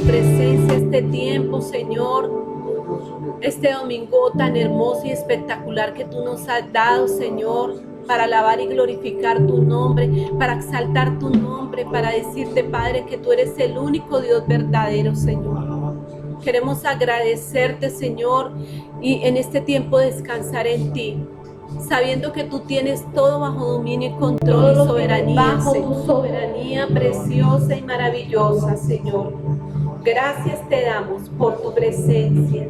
presencia este tiempo, Señor, este domingo tan hermoso y espectacular que tú nos has dado, Señor, para alabar y glorificar tu nombre, para exaltar tu nombre, para decirte, Padre, que tú eres el único Dios verdadero, Señor. Queremos agradecerte, Señor, y en este tiempo descansar en ti, sabiendo que tú tienes todo bajo dominio y control y soberanía, bajo tu soberanía preciosa y maravillosa, Señor. Gracias te damos por tu presencia.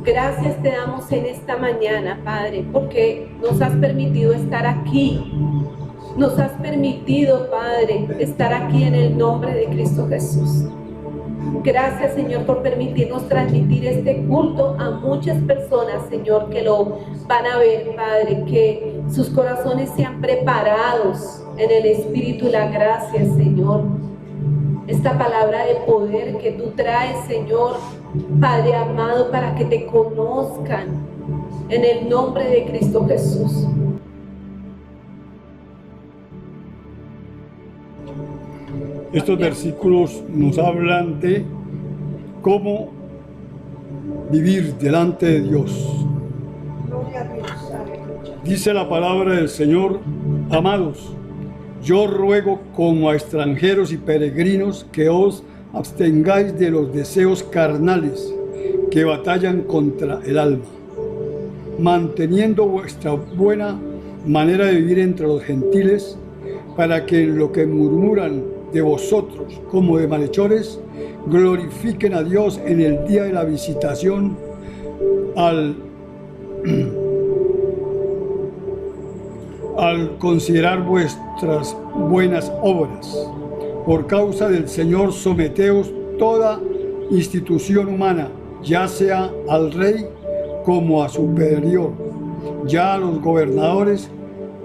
Gracias te damos en esta mañana, Padre, porque nos has permitido estar aquí. Nos has permitido, Padre, estar aquí en el nombre de Cristo Jesús. Gracias, Señor, por permitirnos transmitir este culto a muchas personas, Señor, que lo van a ver, Padre, que sus corazones sean preparados en el Espíritu y la gracia, Señor. Esta palabra de poder que tú traes, Señor, Padre amado, para que te conozcan en el nombre de Cristo Jesús. Estos versículos nos hablan de cómo vivir delante de Dios. Dice la palabra del Señor: amados, yo ruego como a extranjeros y peregrinos que os abstengáis de los deseos carnales que batallan contra el alma, manteniendo vuestra buena manera de vivir entre los gentiles, para que en lo que murmuran de vosotros como de malhechores, glorifiquen a Dios en el día de la visitación al considerar vuestras buenas obras. Por causa del Señor, someteos toda institución humana, ya sea al rey como a superior, ya a los gobernadores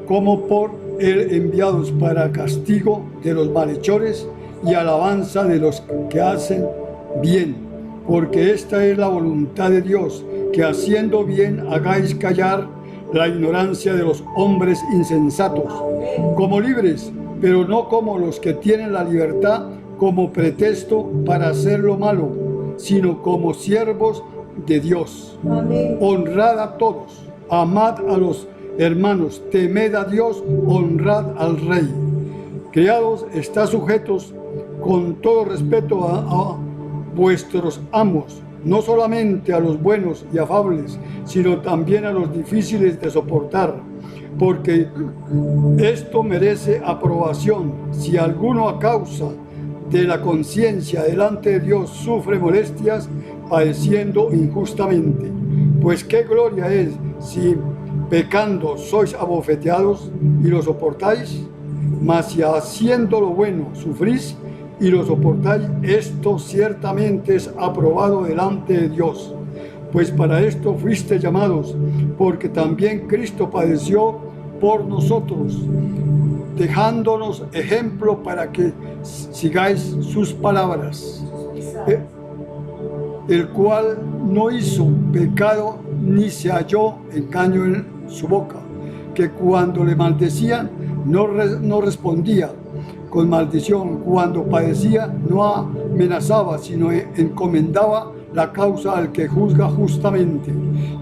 como por él enviados para castigo de los malhechores y alabanza de los que hacen bien, porque esta es la voluntad de Dios, que haciendo bien hagáis callar la ignorancia de los hombres insensatos, como libres, pero no como los que tienen la libertad como pretexto para hacer lo malo, sino como siervos de Dios. Amén. Honrad a todos, amad a los hermanos, temed a Dios, honrad al Rey. Criados, está sujetos con todo respeto a vuestros amos, no solamente a los buenos y afables, sino también a los difíciles de soportar, porque esto merece aprobación. Si alguno a causa de la conciencia delante de Dios sufre molestias, padeciendo injustamente, pues qué gloria es si pecando sois abofeteados y lo soportáis, mas si haciendo lo bueno sufrís y lo soportáis, esto ciertamente es aprobado delante de Dios. Pues para esto fuiste llamados, porque también Cristo padeció por nosotros, dejándonos ejemplo para que sigáis sus palabras, el cual no hizo pecado ni se halló engaño en su boca, que cuando le maldecían no respondía con maldición, cuando padecía no amenazaba, sino encomendaba la causa al que juzga justamente,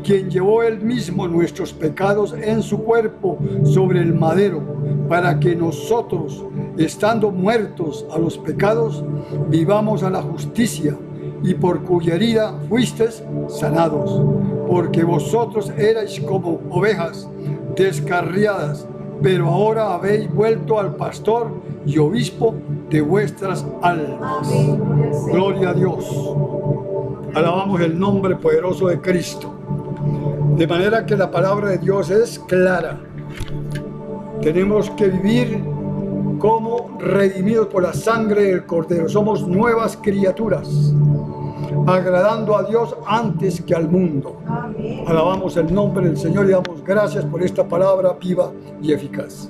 quien llevó él mismo nuestros pecados en su cuerpo sobre el madero, para que nosotros, estando muertos a los pecados, vivamos a la justicia, y por cuya herida fuisteis sanados, porque vosotros erais como ovejas descarriadas, pero ahora habéis vuelto al pastor y obispo de vuestras almas. Amén. Gloria a Dios. Alabamos el nombre poderoso de Cristo. De manera que la palabra de Dios es clara. Tenemos que vivir como redimidos por la sangre del Cordero. Somos nuevas criaturas, agradando a Dios antes que al mundo. Amén. Alabamos el nombre del Señor y damos gracias por esta palabra viva y eficaz.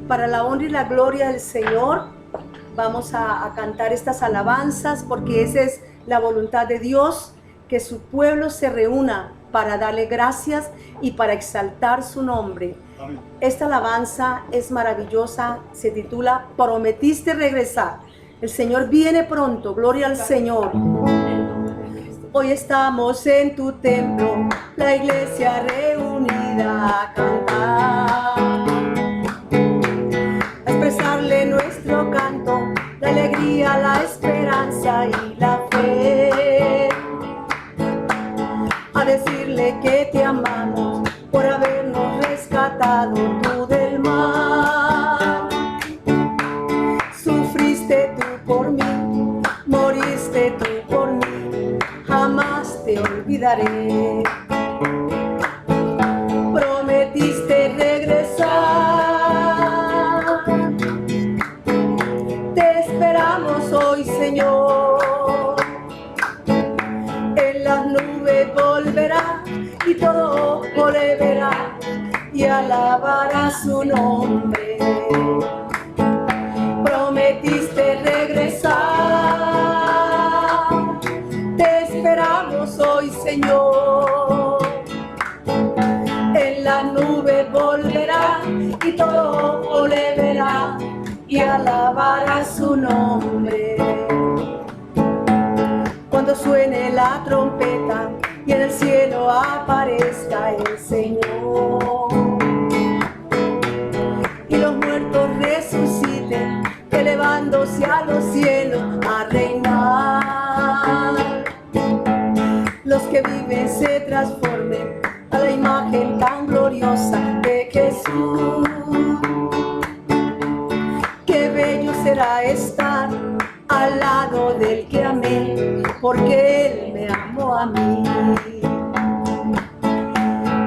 Para la honra y la gloria del Señor, vamos a cantar estas alabanzas, porque esa es la voluntad de Dios, que su pueblo se reúna para darle gracias y para exaltar su nombre. Amén. Esta alabanza es maravillosa, se titula Prometiste regresar. El Señor viene pronto, gloria al Señor. Hoy estamos en tu templo, la iglesia reunida a cantar, a expresarle nuestro canto, la alegría, la esperanza y la fe, a decirle que te amamos por habernos rescatado tú del mal. Sufriste tú por mí, moriste tú por mí, jamás te olvidaré. Prometiste regresar, te esperamos hoy, Señor. En las nubes volverá y todo ojo le verá y alabará su nombre. Prometiste regresar, te esperamos hoy, Señor. En la nube volverá y todo ojo le verá y alabará su nombre. Cuando suene la trompeta y en el cielo aparezca el Señor y los muertos resuciten, elevándose a los cielos a reinar. Los que viven se transformen a la imagen tan gloriosa de Jesús. Qué bello será estar al lado del que amé, porque Él me amó a mí.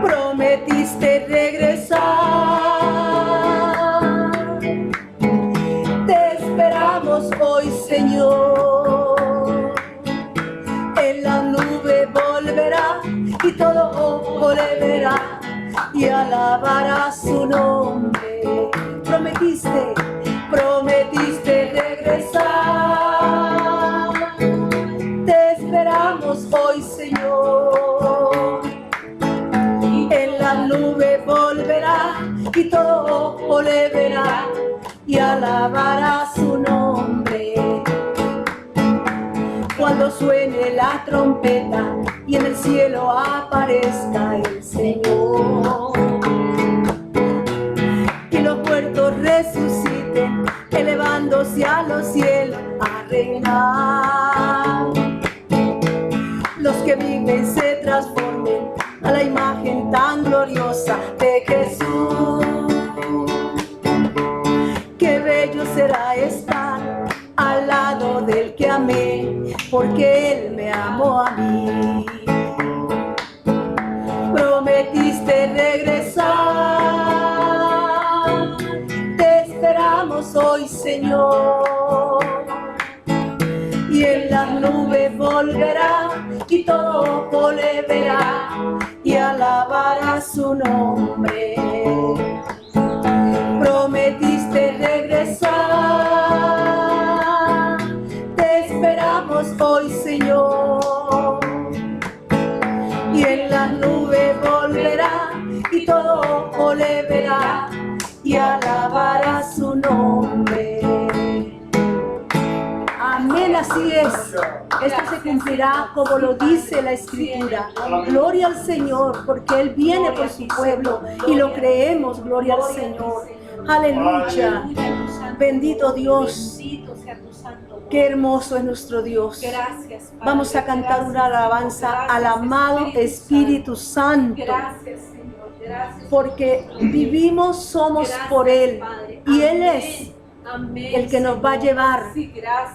Prometiste regresar, te esperamos hoy, Señor. En la nube volverá y todo ojo le verá y alabará su nombre. Prometiste regresar, te esperamos hoy, Señor. En la nube volverá y todo ojo le verá y alabará su nombre. Cuando suene la trompeta y en el cielo aparezca el Señor y los muertos resuciten, elevándose a los cielos a reinar. Los que viven se transformen a la imagen tan gloriosa de Jesús. Qué bello será estar al lado del que amé, porque Él me amó a mí. Prometiste regresar, te esperamos hoy, Señor. Y en las nubes volverá y todo ojo le verá y alabará su nombre. Prometiste regresar, te esperamos hoy, Señor. Y en las nubes volverá y todo ojo le verá y alabará su nombre. Amén, así es. Esto se cumplirá como lo dice la Escritura. Gloria al Señor, porque Él viene por su pueblo y lo creemos. Gloria al Señor. Aleluya. Bendito Dios. Qué hermoso es nuestro Dios. Gracias, Padre. Vamos a cantar una alabanza al amado Espíritu Santo. Gracias, Señor. Gracias. Porque vivimos, somos por Él. Y Él es el que nos va a llevar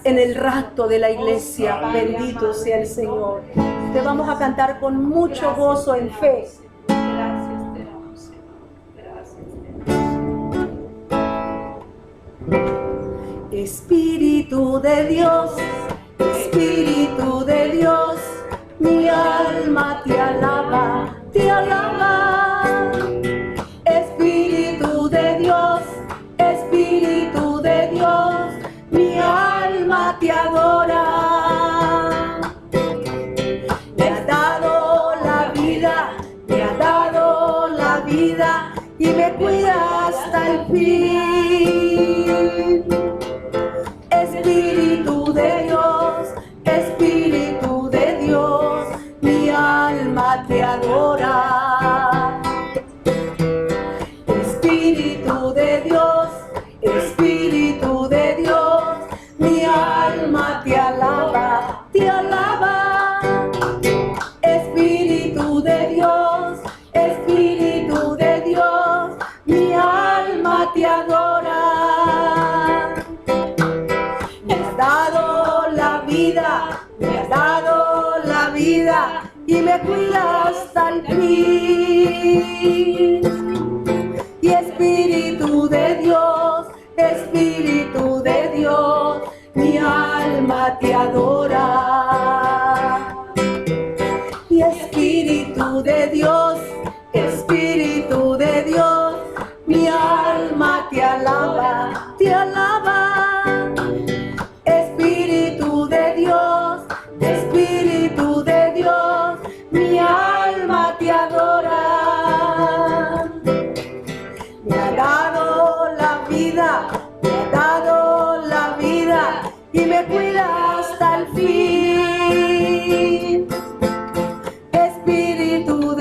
en el rapto de la iglesia. Bendito sea el Señor. Te vamos a cantar con mucho gozo en fe. Gracias te damos, Señor. Gracias. Espíritu de Dios, Espíritu de Dios, mi alma te alaba, te alaba. Espíritu de Dios, Espíritu de Dios, mi alma te adora. Me has dado la vida, me has dado la vida y me cuidas vida y me cuida hasta el fin. Y Espíritu de Dios, mi alma te adora. Y Espíritu de Dios, mi alma te alaba, te alaba. Espíritu de Dios, mi alma te adora. Me ha dado la vida, y me cuida hasta el fin. Espíritu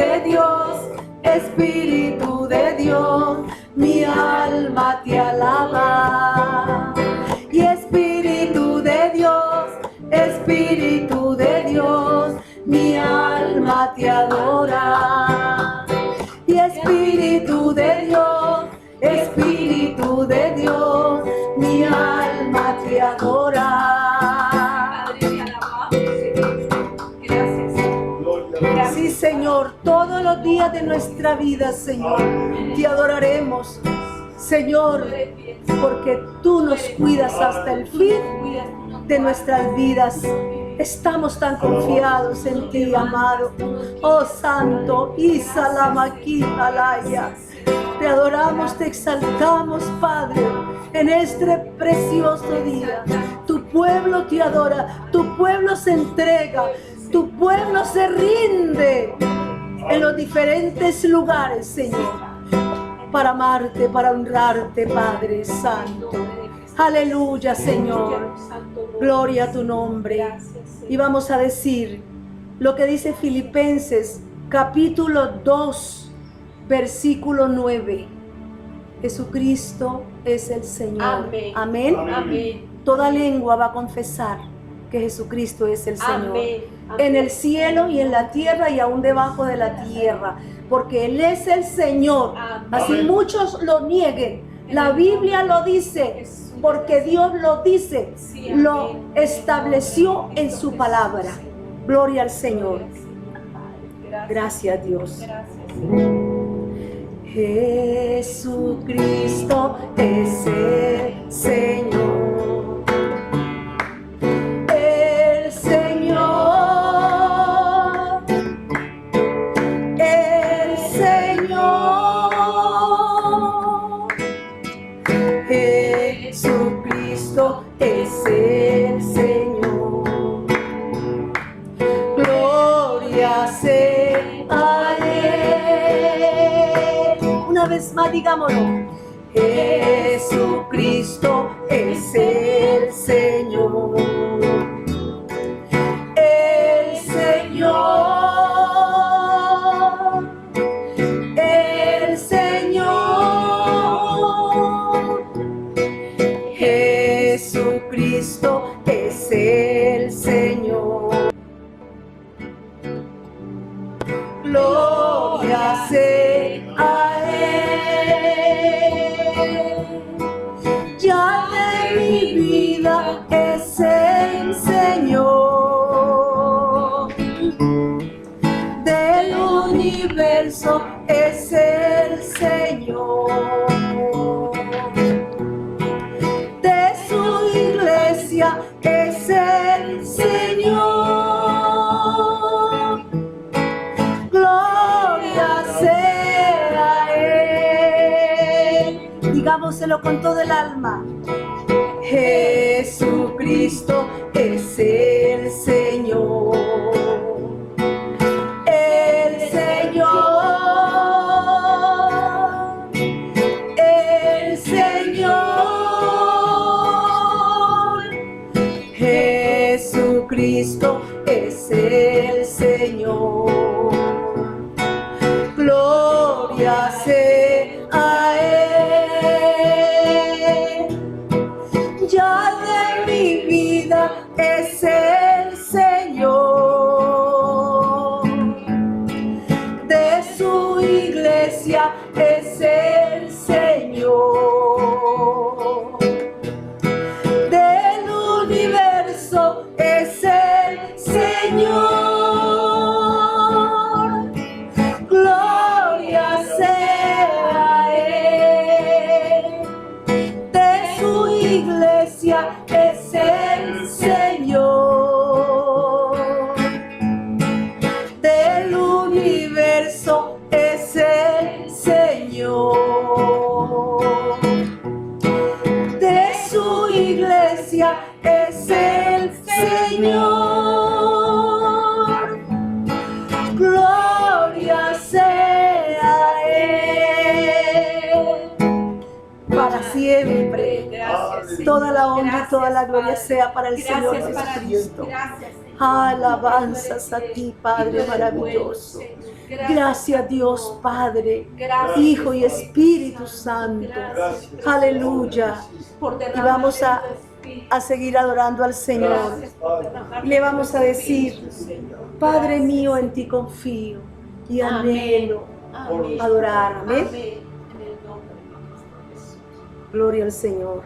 de Dios, mi alma te alaba. Y Espíritu de Dios, mi alma te adora. Y Espíritu de Dios, mi alma te adora. Gracias. Sí, Señor, todos los días de nuestra vida, Señor, te adoraremos, Señor, porque tú nos cuidas hasta el fin de nuestras vidas. Estamos tan confiados en ti, amado. Oh Santo, Isalamaki Alaya. Te adoramos, te exaltamos, Padre, en este precioso día. Tu pueblo te adora, tu pueblo se entrega, tu pueblo se rinde en los diferentes lugares, Señor, para amarte, para honrarte, Padre Santo. Aleluya, Señor. Gloria a tu nombre. Y vamos a decir lo que dice Filipenses capítulo 2, versículo 9. Jesucristo es el Señor. Amén. Amén. Amén. Toda lengua va a confesar que Jesucristo es el Señor. Amén. En el cielo y en la tierra y aún debajo de la tierra. Porque Él es el Señor. Amén. Así muchos lo nieguen. La Biblia lo dice. Porque Dios lo dice, Sí, lo amén. estableció en su palabra. Gloria al Señor. Gracias, Dios. Jesucristo es el Señor. El Señor. El Señor. Jesucristo es el Señor. Gloria sea a Él. Una vez más, digámoslo. Jesucristo es el Señor. El Señor. El Señor. Jesucristo es el Señor. Gloria sea a Él. Ya de mi vida es el Señor. Del universo es el Señor. De su iglesia es el Señor. Gloria sea a Él. Digámoselo con todo el alma. Jesucristo es el Señor. El Señor. El Señor. Jesucristo es el Señor. Gloria sea a Él. Ya de mi vida es el Señor. De su iglesia es el Señor. Del universo es el Señor. iglesia es el Señor. Del universo es el Señor. De su iglesia es el Señor. Gloria sea a Él para siempre. Gracias, Toda la honra y Gracias, toda la gloria Padre. sea para el Señor Gracias para Dios. Jesucristo. Gracias, Señor. Alabanzas a ti, Padre maravilloso. Gracias, Dios Padre, Hijo y Espíritu Santo. Aleluya. Y vamos a seguir adorando al Señor. Y le vamos a decir: Padre mío, en ti confío y anhelo adorar. Amén. Gloria al Señor.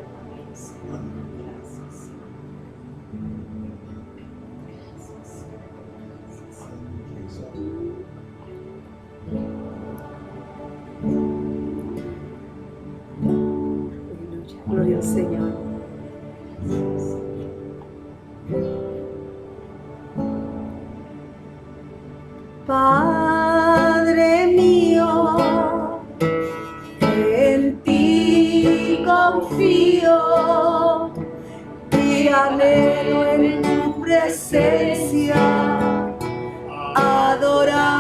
Gloria al Señor. Padre mío, en ti confío y anhelo en tu presencia adorar.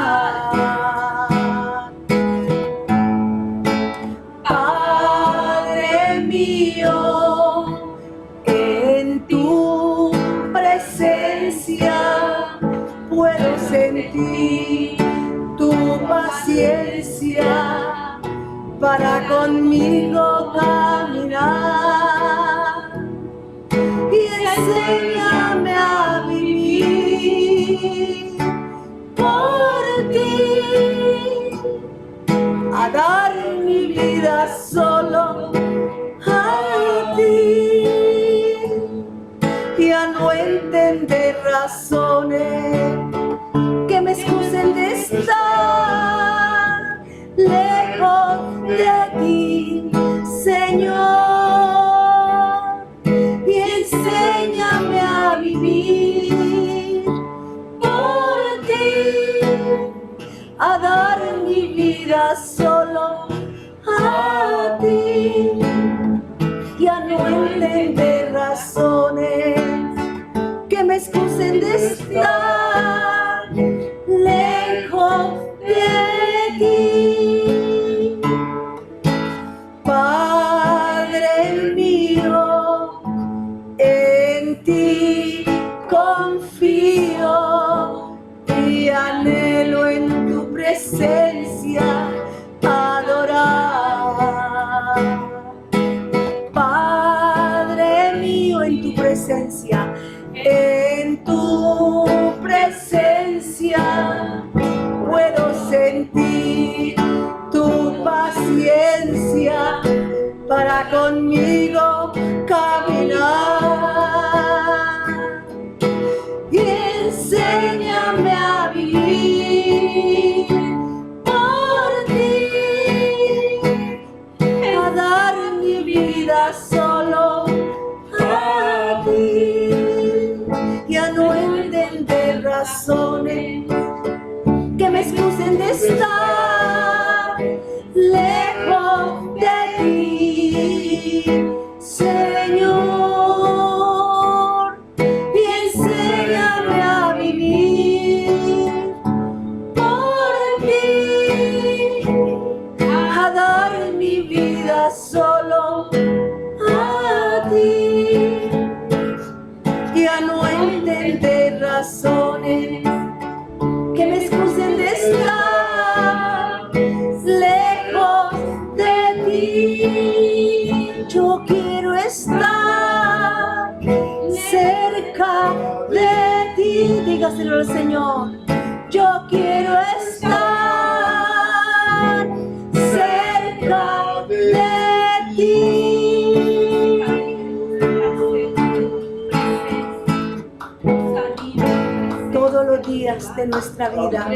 Padre mío, en tu presencia puedo sentir tu paciencia para conmigo caminar y enséñame a vivir por ti, a dar mi vida solo a ti y a no entender razones que me excusen de estar lejos de ti, Señor, y enséñame a vivir por ti, a dar mi vida solo a ti y a no entender razones que me excusen de estar lejos de ti. Padre mío, en ti confío y anhelo en tu presencia adorar. Padre mío, en tu presencia, en tu presencia puedo sentir tu paciencia para conmigo caminar y enséñame a vivir por ti, a dar mi vida solo a ti y a no entender razones que me excusen de estar lejos de ti, Señor, y enséñame a vivir por ti, a dar mi vida solo a ti y a no entender razones que me excusen de estar lejos de ti. Yo quiero estar cerca de ti. Dígaselo al Señor. Yo quiero estar cerca de ti. Todos los días de nuestra vida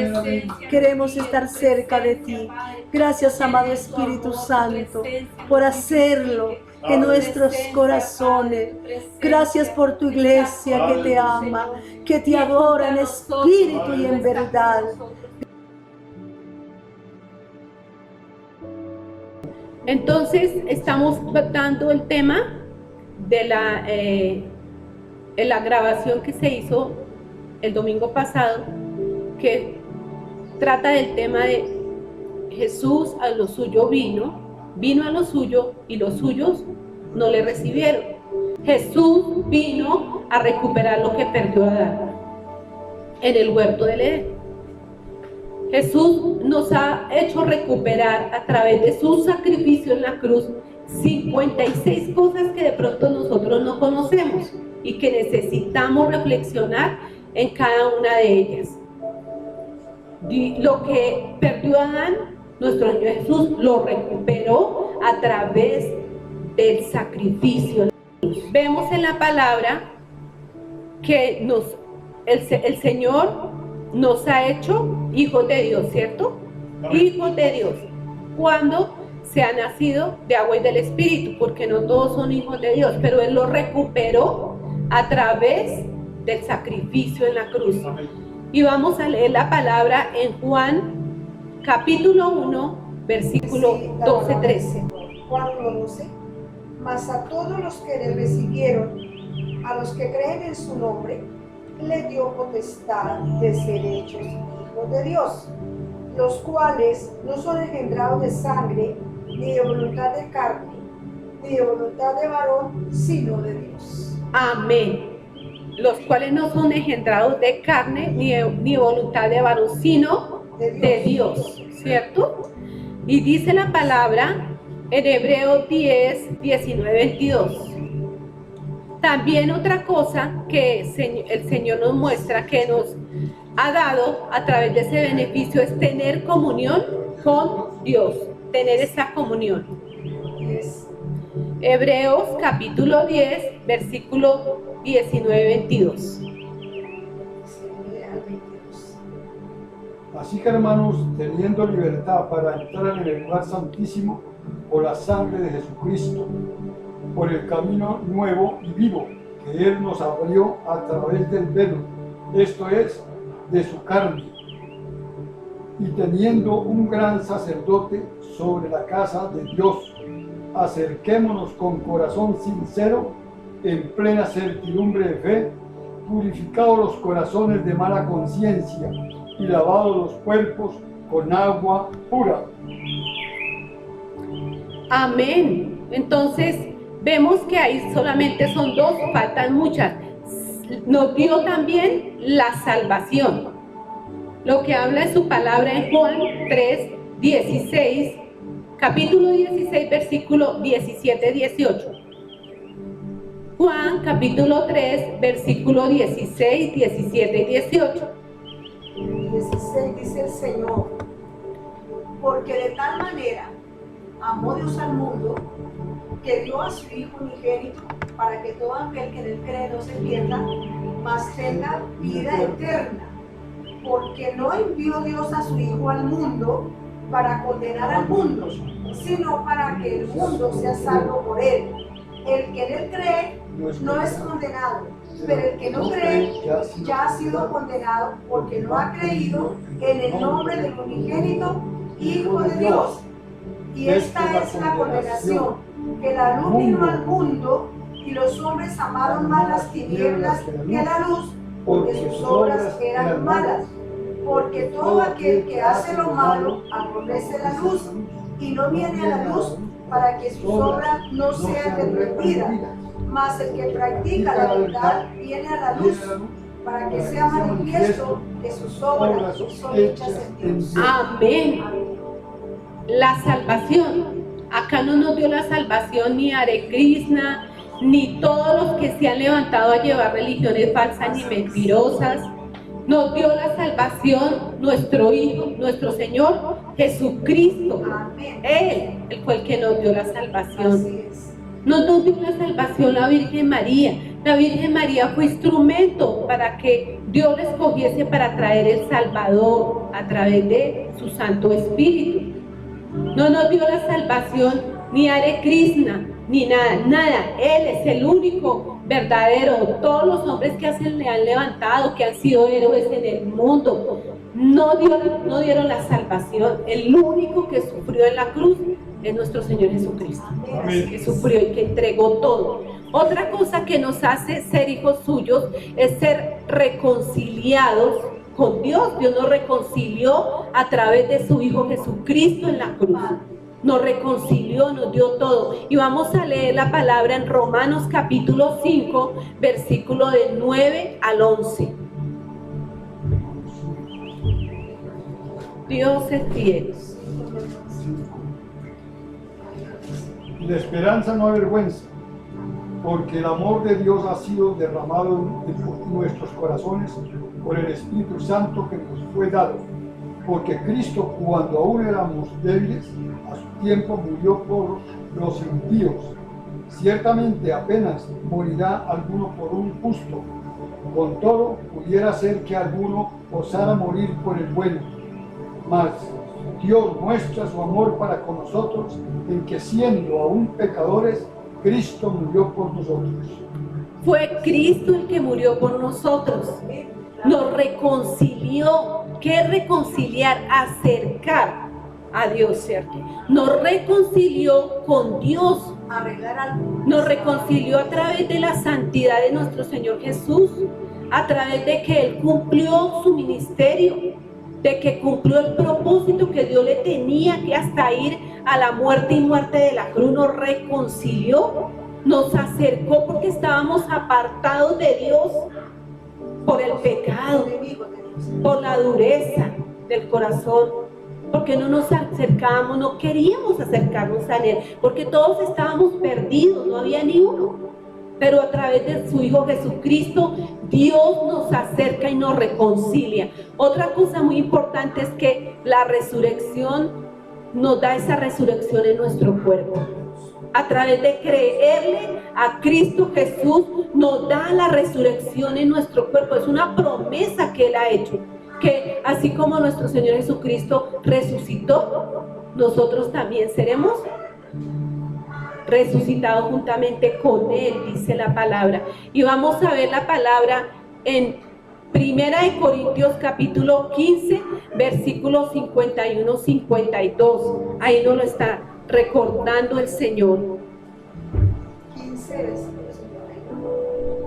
queremos estar cerca de ti. Gracias, amado Espíritu Santo, por hacerlo en nuestros corazones. Gracias por tu iglesia que te ama, que te adora en espíritu y en verdad. Entonces estamos tratando el tema de la grabación que se hizo el domingo pasado, que trata del tema de Jesús a lo suyo vino a lo suyo y los suyos no le recibieron. Jesús vino a recuperar lo que perdió Adán en el huerto del Edén. Jesús nos ha hecho recuperar a través de su sacrificio en la cruz 56 cosas que de pronto nosotros no conocemos y que necesitamos reflexionar en cada una de ellas. Lo que perdió Adán, nuestro Señor Jesús lo recuperó a través del sacrificio. Vemos en la palabra que el Señor nos ha hecho hijos de Dios, ¿cierto? Hijos de Dios. Cuando se ha nacido de agua y del Espíritu, porque no todos son hijos de Dios, pero Él lo recuperó a través del sacrificio en la cruz. Y vamos a leer la palabra en Juan capítulo 1, versículo 12-13. Juan 1:12. Mas a todos los que le recibieron, a los que creen en su nombre, le dio potestad de ser hechos hijos de Dios, los cuales no son engendrados de sangre, ni de voluntad de carne, ni de voluntad de varón, sino de Dios. Amén. Los cuales no son engendrados de carne, ni voluntad de varón, sino de Dios, ¿cierto? Y dice la palabra en Hebreos 10, 19, 22. También otra cosa que el Señor nos muestra, que nos ha dado a través de ese beneficio, es tener comunión con Dios, tener esa comunión. Hebreos capítulo 10, versículo 19-22. Así que, hermanos, teniendo libertad para entrar en el lugar santísimo por la sangre de Jesucristo, por el camino nuevo y vivo que Él nos abrió a través del velo, esto es, de su carne, y teniendo un gran sacerdote sobre la casa de Dios, acerquémonos con corazón sincero, en plena certidumbre de fe, purificados los corazones de mala conciencia y lavados los cuerpos con agua pura. Amén. Entonces vemos que ahí solamente son dos, faltan muchas. Nos dio también la salvación. Lo que habla en su palabra en Juan 3, 16, capítulo 16, versículo 17-18. Juan capítulo 3, versículo 16, 17 y 18. 16 dice el Señor: porque de tal manera amó Dios al mundo, que dio a su Hijo unigénito, para que todo aquel que en él cree no se pierda, mas tenga vida eterna. Porque no envió Dios a su Hijo al mundo para condenar al mundo, sino para que el mundo sea salvo por él. El que en él cree no es condenado, pero el que no cree ya ha sido condenado, porque no ha creído en el nombre del unigénito Hijo de Dios. Y esta es la condenación, que la luz vino al mundo, y los hombres amaron más las tinieblas que la luz, porque sus obras eran malas. Porque todo aquel que hace lo malo aborrece la luz, y no viene a la luz para que sus obras no sean reprendidas. Mas el que practica la verdad viene a la luz, para que sea manifiesto que sus obras son hechas en Dios. Amén. La salvación. Acá no nos dio la salvación ni Hare Krishna, ni todos los que se han levantado a llevar religiones falsas ni mentirosas. Nos dio la salvación nuestro Hijo, nuestro Señor Jesucristo. Amén. Él fue el que nos dio la salvación. Así es. No nos dio la salvación la Virgen María. La Virgen María fue instrumento para que Dios la escogiese para traer el Salvador a través de su Santo Espíritu. No nos dio la salvación ni Hare Krishna, ni nada, nada. Él es el único verdadero. Todos los hombres que le han levantado, que han sido héroes en el mundo, no dieron la salvación. El único que sufrió en la cruz es nuestro Señor Jesucristo. Amén. Que sufrió y que entregó todo. Otra cosa que nos hace ser hijos suyos es ser reconciliados con Dios. Dios nos reconcilió a través de su Hijo Jesucristo en la cruz. Nos reconcilió, nos dio todo. Y vamos a leer la palabra en Romanos capítulo 5, versículo del 9 al 11. Dios es fiel. La esperanza no avergüenza, porque el amor de Dios ha sido derramado en nuestros corazones por el Espíritu Santo que nos fue dado. Porque Cristo, cuando aún éramos débiles, a su tiempo murió por los impíos. Ciertamente apenas morirá alguno por un justo. Con todo, pudiera ser que alguno osara morir por el bueno. Mas Dios muestra su amor para con nosotros en que, siendo aún pecadores, Cristo murió por nosotros. Fue Cristo el que murió por nosotros. Nos reconcilió. ¿Qué es reconciliar? Acercar a Dios, ¿cierto? Nos reconcilió con Dios. Arreglar algo. Nos reconcilió a través de la santidad de nuestro Señor Jesús, a través de que Él cumplió su ministerio, de que cumplió el propósito que Dios le tenía, que hasta ir a la muerte y muerte de la cruz nos reconcilió, nos acercó porque estábamos apartados de Dios por el pecado, por la dureza del corazón, porque no nos acercábamos, no queríamos acercarnos a Él, porque todos estábamos perdidos, no había ni uno. Pero a través de su Hijo Jesucristo, Dios nos acerca y nos reconcilia. Otra cosa muy importante es que la resurrección nos da esa resurrección en nuestro cuerpo. A través de creerle a Cristo Jesús, nos da la resurrección en nuestro cuerpo. Es una promesa que Él ha hecho, que así como nuestro Señor Jesucristo resucitó, nosotros también seremos resucitado juntamente con Él, dice la palabra. Y vamos a ver la palabra en 1 Corintios capítulo 15, versículos 51-52. Ahí nos lo está recordando el Señor. 15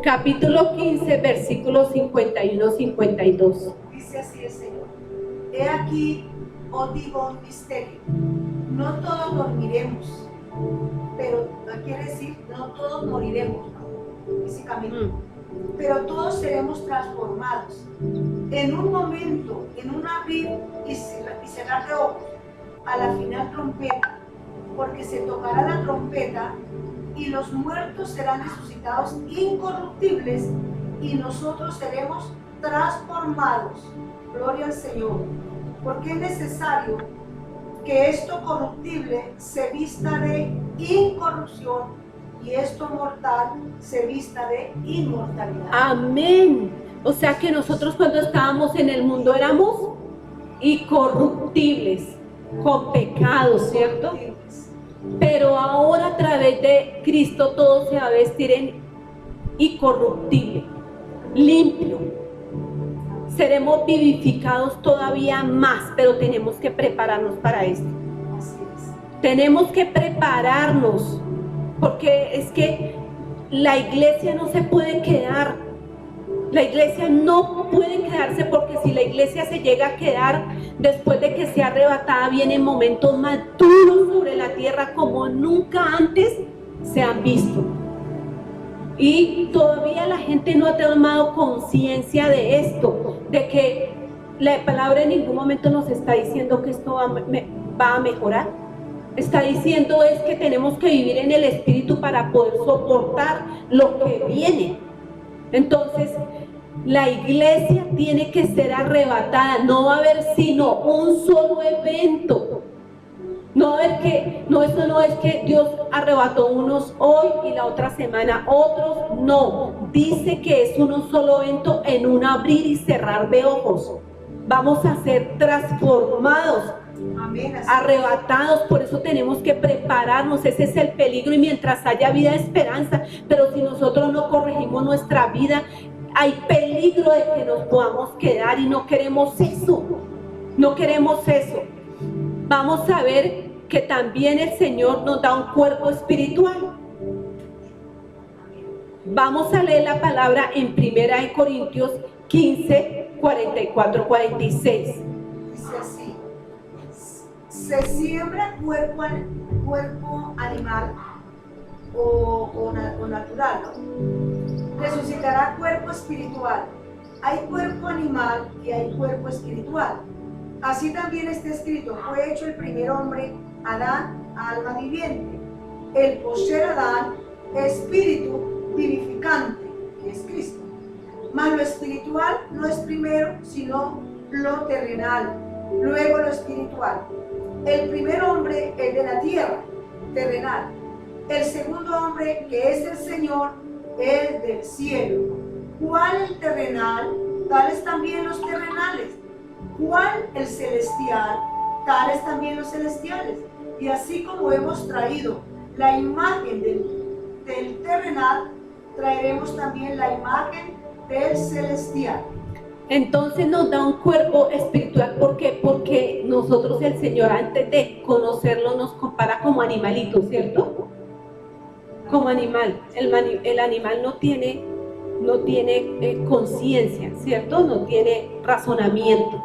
Capítulo 15, versículos 51-52. Dice así el Señor: He aquí, os digo un misterio. No todos dormiremos, pero no quiere decir no todos moriremos, ¿no? Físicamente, pero todos seremos transformados en un momento, en un abrir y cerrar de ojos, a la final trompeta, porque se tocará la trompeta y los muertos serán resucitados incorruptibles y nosotros seremos transformados. Gloria al Señor, porque es necesario que esto corruptible se vista de incorrupción y esto mortal se vista de inmortalidad. Amén. O sea que nosotros cuando estábamos en el mundo éramos incorruptibles, con pecados, ¿cierto? Pero ahora a través de Cristo todo se va a vestir en incorruptible, limpio. Seremos vivificados todavía más, pero tenemos que prepararnos para esto. Tenemos que prepararnos, porque es que la iglesia no se puede quedar. La iglesia no puede quedarse, porque si la iglesia se llega a quedar después de que sea arrebatada, vienen momentos más duros sobre la tierra como nunca antes se han visto. Y todavía la gente no ha tomado conciencia de esto, de que la palabra en ningún momento nos está diciendo que esto va a mejorar. Está diciendo es que tenemos que vivir en el Espíritu para poder soportar lo que viene. Entonces, la iglesia tiene que ser arrebatada. No va a haber sino un solo evento. No, eso no es que Dios arrebató unos hoy y la otra semana otros. No, dice que es uno solo evento en un abrir y cerrar de ojos. Vamos a ser transformados Amén. Así arrebatados. Por eso tenemos que prepararnos. Ese es el peligro. Y mientras haya vida, esperanza. Pero si nosotros no corregimos nuestra vida, hay peligro de que nos podamos quedar, y no queremos eso. No queremos eso. Vamos a ver que también el Señor nos da un cuerpo espiritual. Vamos a leer la palabra en 1 Corintios 15, 44, 46. dice así: se siembra cuerpo animal o natural, ¿no? Resucitará cuerpo espiritual. Hay cuerpo animal y hay cuerpo espiritual. Así también está escrito: fue hecho el primer hombre, Adán, alma viviente. El postrer Adán, espíritu vivificante, que es Cristo. Mas lo espiritual no es primero, sino lo terrenal, luego lo espiritual. El primer hombre es de la tierra, terrenal. El segundo hombre, que es el Señor, es del cielo. ¿Cuál el terrenal? Tales también los terrenales. ¿Cuál el celestial? Tales también los celestiales. Y así como hemos traído la imagen del terrenal, traeremos también la imagen del celestial. Entonces nos da un cuerpo espiritual. ¿Por qué? Porque nosotros, el Señor, antes de conocerlo, nos compara como animalitos, ¿cierto? Como animal. El animal no tiene conciencia, ¿cierto? No tiene razonamiento.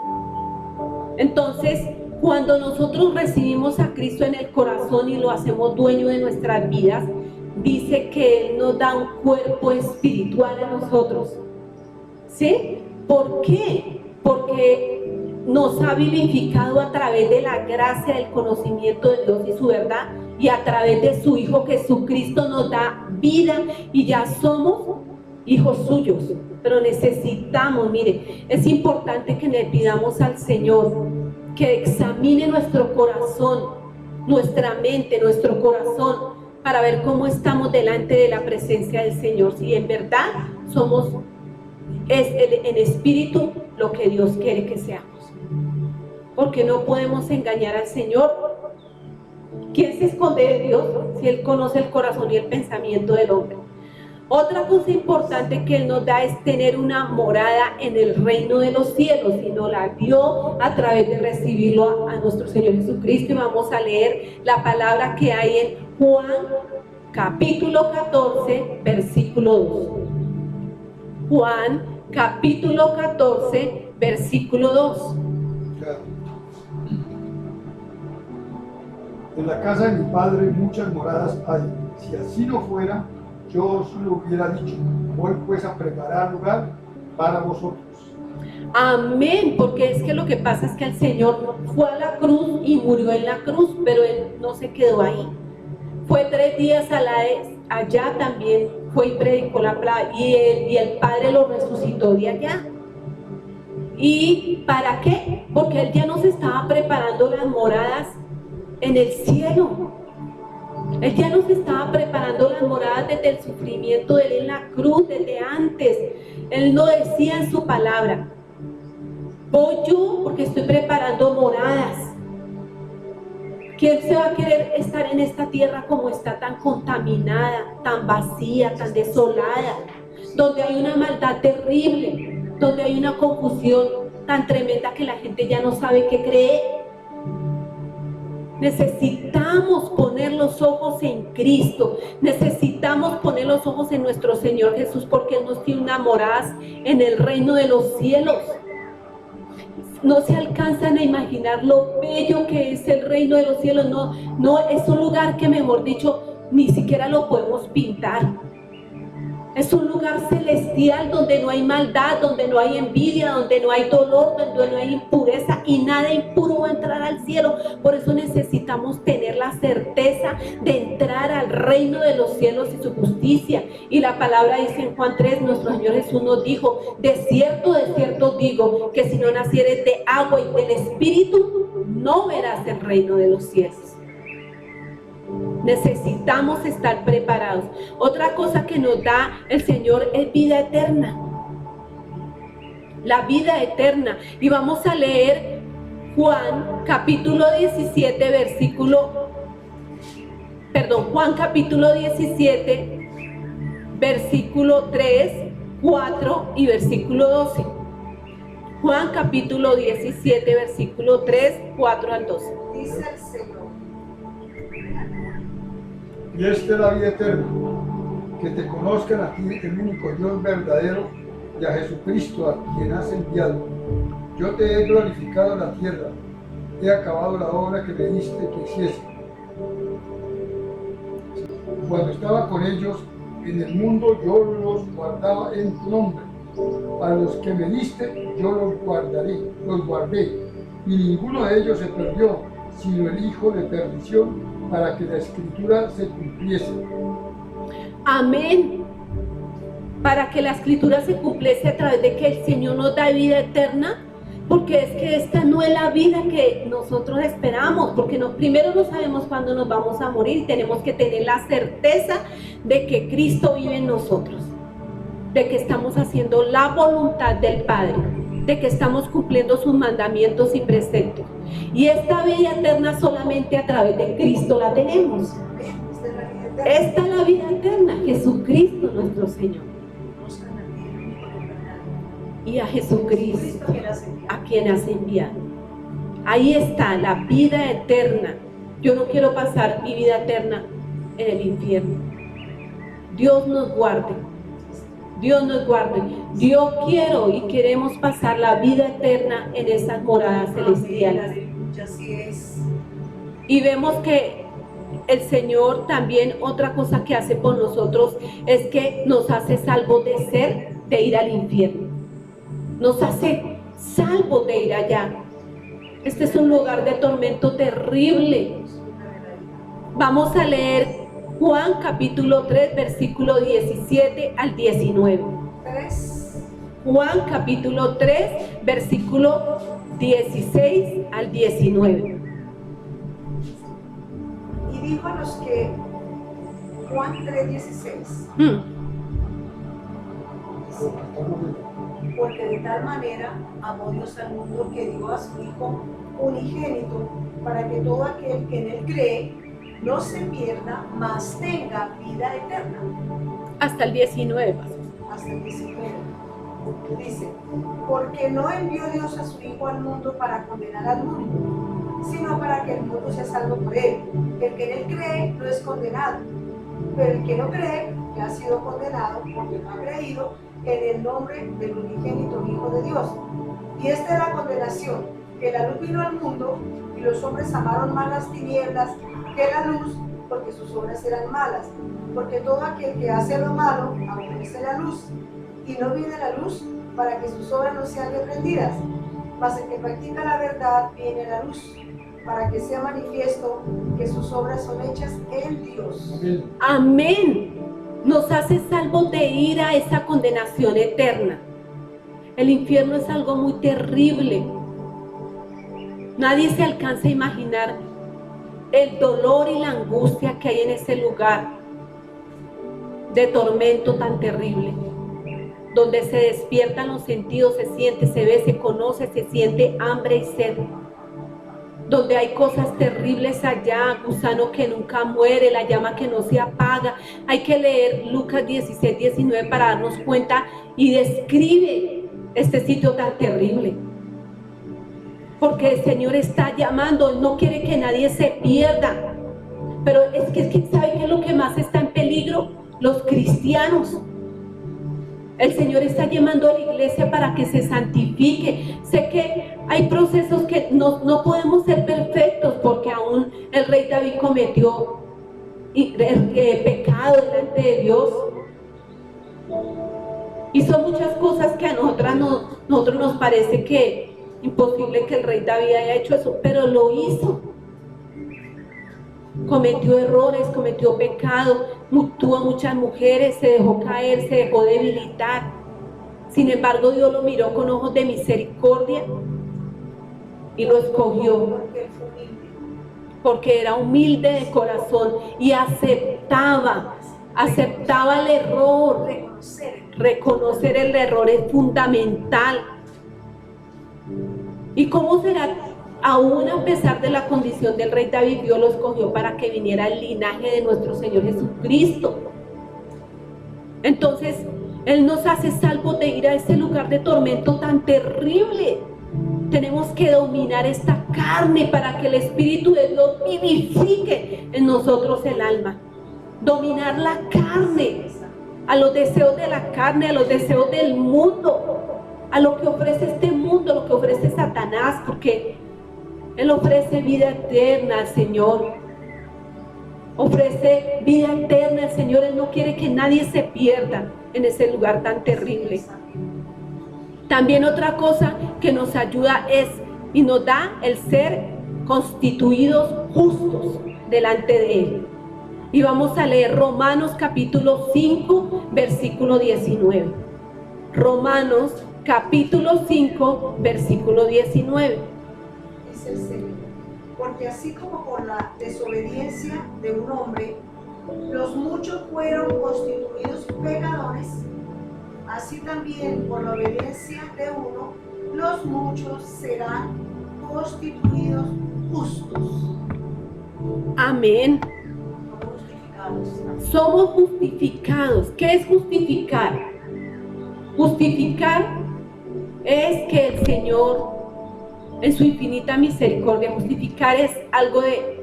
Entonces, cuando nosotros recibimos a Cristo en el corazón y lo hacemos dueño de nuestras vidas, dice que Él nos da un cuerpo espiritual a nosotros. ¿Sí? ¿Por qué? Porque nos ha vivificado a través de la gracia, del conocimiento de Dios y su verdad, y a través de su Hijo Jesucristo nos da vida, y ya somos hijos suyos. Pero necesitamos, mire, es importante que le pidamos al Señor que examine nuestro corazón, nuestra mente, nuestro corazón, para ver cómo estamos delante de la presencia del Señor, si en verdad somos en espíritu lo que Dios quiere que seamos. Porque no podemos engañar al Señor. ¿Quién se esconde de Dios si Él conoce el corazón y el pensamiento del hombre? Otra cosa importante que Él nos da es tener una morada en el reino de los cielos, y nos la dio a través de recibirlo a nuestro Señor Jesucristo. Y vamos a leer la palabra que hay en Juan capítulo 14, versículo 2. Juan capítulo 14, versículo 2. En la casa de mi padre muchas moradas hay. Si así no fuera, yo os lo hubiera dicho. Voy pues a preparar lugar para vosotros. Amén, porque es que lo que pasa es que el Señor fue a la cruz y murió en la cruz, pero Él no se quedó ahí. Fue 3 días allá también, fue y predicó la palabra, y el Padre lo resucitó de allá. ¿Y para qué? Porque Él ya nos estaba preparando las moradas en el cielo. Él ya nos estaba preparando las moradas desde el sufrimiento de Él en la cruz, desde antes. Él lo decía en su palabra: voy yo porque estoy preparando moradas. ¿Quién se va a querer estar en esta tierra como está, tan contaminada, tan vacía, tan desolada, donde hay una maldad terrible, donde hay una confusión tan tremenda que la gente ya no sabe qué creer? Necesitamos poner los ojos en Cristo, necesitamos poner los ojos en nuestro Señor Jesús, porque Él nos tiene una morada en el reino de los cielos. No se alcanzan a imaginar lo bello que es el reino de los cielos. No es un lugar que, mejor dicho, ni siquiera lo podemos pintar. Es un lugar celestial donde no hay maldad, donde no hay envidia, donde no hay dolor, donde no hay impureza, y nada impuro va a entrar al cielo. Por eso necesitamos tener la certeza de entrar al reino de los cielos y su justicia. Y la palabra dice en Juan 3, nuestro Señor Jesús nos dijo: de cierto os digo, que si no nacieres de agua y del Espíritu, no verás el reino de los cielos. Necesitamos estar preparados. Otra cosa que nos da el Señor es vida eterna. La vida eterna. Y vamos a leer Juan capítulo 17, Juan capítulo 17, versículo 3, 4 y versículo 12. Juan capítulo 17, versículo 3, 4 al 12. Dice el Señor. Y esta es la vida eterna, que te conozcan a ti, el único Dios verdadero, y a Jesucristo, a quien has enviado. Yo te he glorificado en la tierra, he acabado la obra que me diste que hiciese. Cuando estaba con ellos en el mundo, yo los guardaba en tu nombre. A los que me diste, yo los guardé, y ninguno de ellos se perdió, sino el hijo de perdición, para que la escritura se cumpliese. Amén. Para que la escritura se cumpliese a través de que el Señor nos da vida eterna, porque es que esta no es la vida que nosotros esperamos, porque primero no sabemos cuándo nos vamos a morir, tenemos que tener la certeza de que Cristo vive en nosotros, de que estamos haciendo la voluntad del Padre, de que estamos cumpliendo sus mandamientos y preceptos. Y esta vida eterna solamente a través de Cristo la tenemos. Esta es la vida eterna, Jesucristo nuestro Señor. Y a Jesucristo, a quien has enviado. Ahí está la vida eterna. Yo no quiero pasar mi vida eterna en el infierno. Dios nos guarde. Dios nos guarde. Yo quiero y queremos pasar la vida eterna en esas moradas celestiales. Así es. Y vemos que el Señor también, otra cosa que hace por nosotros es que nos hace salvos de ir al infierno. Nos hace salvos de ir allá. Este es un lugar de tormento terrible. Vamos a leer Juan capítulo 3, versículo 17 al 19. Juan capítulo 3, versículo 16 al 19. Y dijo a los que, Juan 3, 16. Porque de tal manera amó Dios al mundo que dio a su Hijo unigénito, para que todo aquel que en él cree no se pierda, mas tenga vida eterna. Hasta el 19. Hasta el 19. Dice, porque no envió Dios a su Hijo al mundo para condenar al mundo, sino para que el mundo sea salvo por él. El que en él cree no es condenado, pero el que no cree ya ha sido condenado porque no ha creído en el nombre del unigénito Hijo de Dios. Y esta es la condenación, que la luz vino al mundo y los hombres amaron más las tinieblas que la luz, porque sus obras eran malas. Porque todo aquel que hace lo malo aborrece la luz y no viene la luz para que sus obras no sean reprendidas. Mas el que practica la verdad viene a la luz, para que sea manifiesto que sus obras son hechas en Dios. Amén. Nos hace salvos de ir a esa condenación eterna. El infierno es algo muy terrible. Nadie se alcanza a imaginar el dolor y la angustia que hay en ese lugar de tormento tan terrible, donde se despiertan los sentidos, se siente, se ve, se conoce, se siente hambre y sed, donde hay cosas terribles allá, gusano que nunca muere, la llama que no se apaga. Hay que leer Lucas 16, 19 para darnos cuenta y describe este sitio tan terrible. Porque el Señor está llamando, Él no quiere que nadie se pierda. Pero es que ¿sabe qué es lo que más está en peligro? Los cristianos. El Señor está llamando a la iglesia para que se santifique. Sé que hay procesos que no podemos ser perfectos, porque aún el rey David cometió pecado delante de Dios. Hizo muchas cosas que a nosotros nos parece que imposible que el rey David haya hecho eso, pero lo hizo. Cometió errores, cometió pecado, tuvo muchas mujeres, se dejó caer, se dejó debilitar. Sin embargo, Dios lo miró con ojos de misericordia y lo escogió, porque era humilde de corazón y aceptaba el error. Reconocer el error es fundamental. ¿Y cómo será Aún a pesar de la condición del rey David, Dios lo escogió para que viniera el linaje de nuestro Señor Jesucristo. Entonces, Él nos hace salvos de ir a ese lugar de tormento tan terrible. Tenemos que dominar esta carne para que el Espíritu de Dios vivifique en nosotros el alma. Dominar la carne, a los deseos de la carne, a los deseos del mundo, a lo que ofrece este mundo, a lo que ofrece Satanás, porque Él ofrece vida eterna al Señor. Ofrece vida eterna al Señor. Él no quiere que nadie se pierda en ese lugar tan terrible. También otra cosa que nos ayuda es y nos da el ser constituidos justos delante de Él. Y vamos a leer Romanos capítulo 5, versículo 19. Romanos capítulo 5, versículo 19. Dice el Señor, porque así como por la desobediencia de un hombre, los muchos fueron constituidos pecadores, así también por la obediencia de uno, los muchos serán constituidos justos. Amén. Justificados. Somos justificados. ¿Qué es justificar? Justificar es que el Señor, en su infinita misericordia, justificar es algo de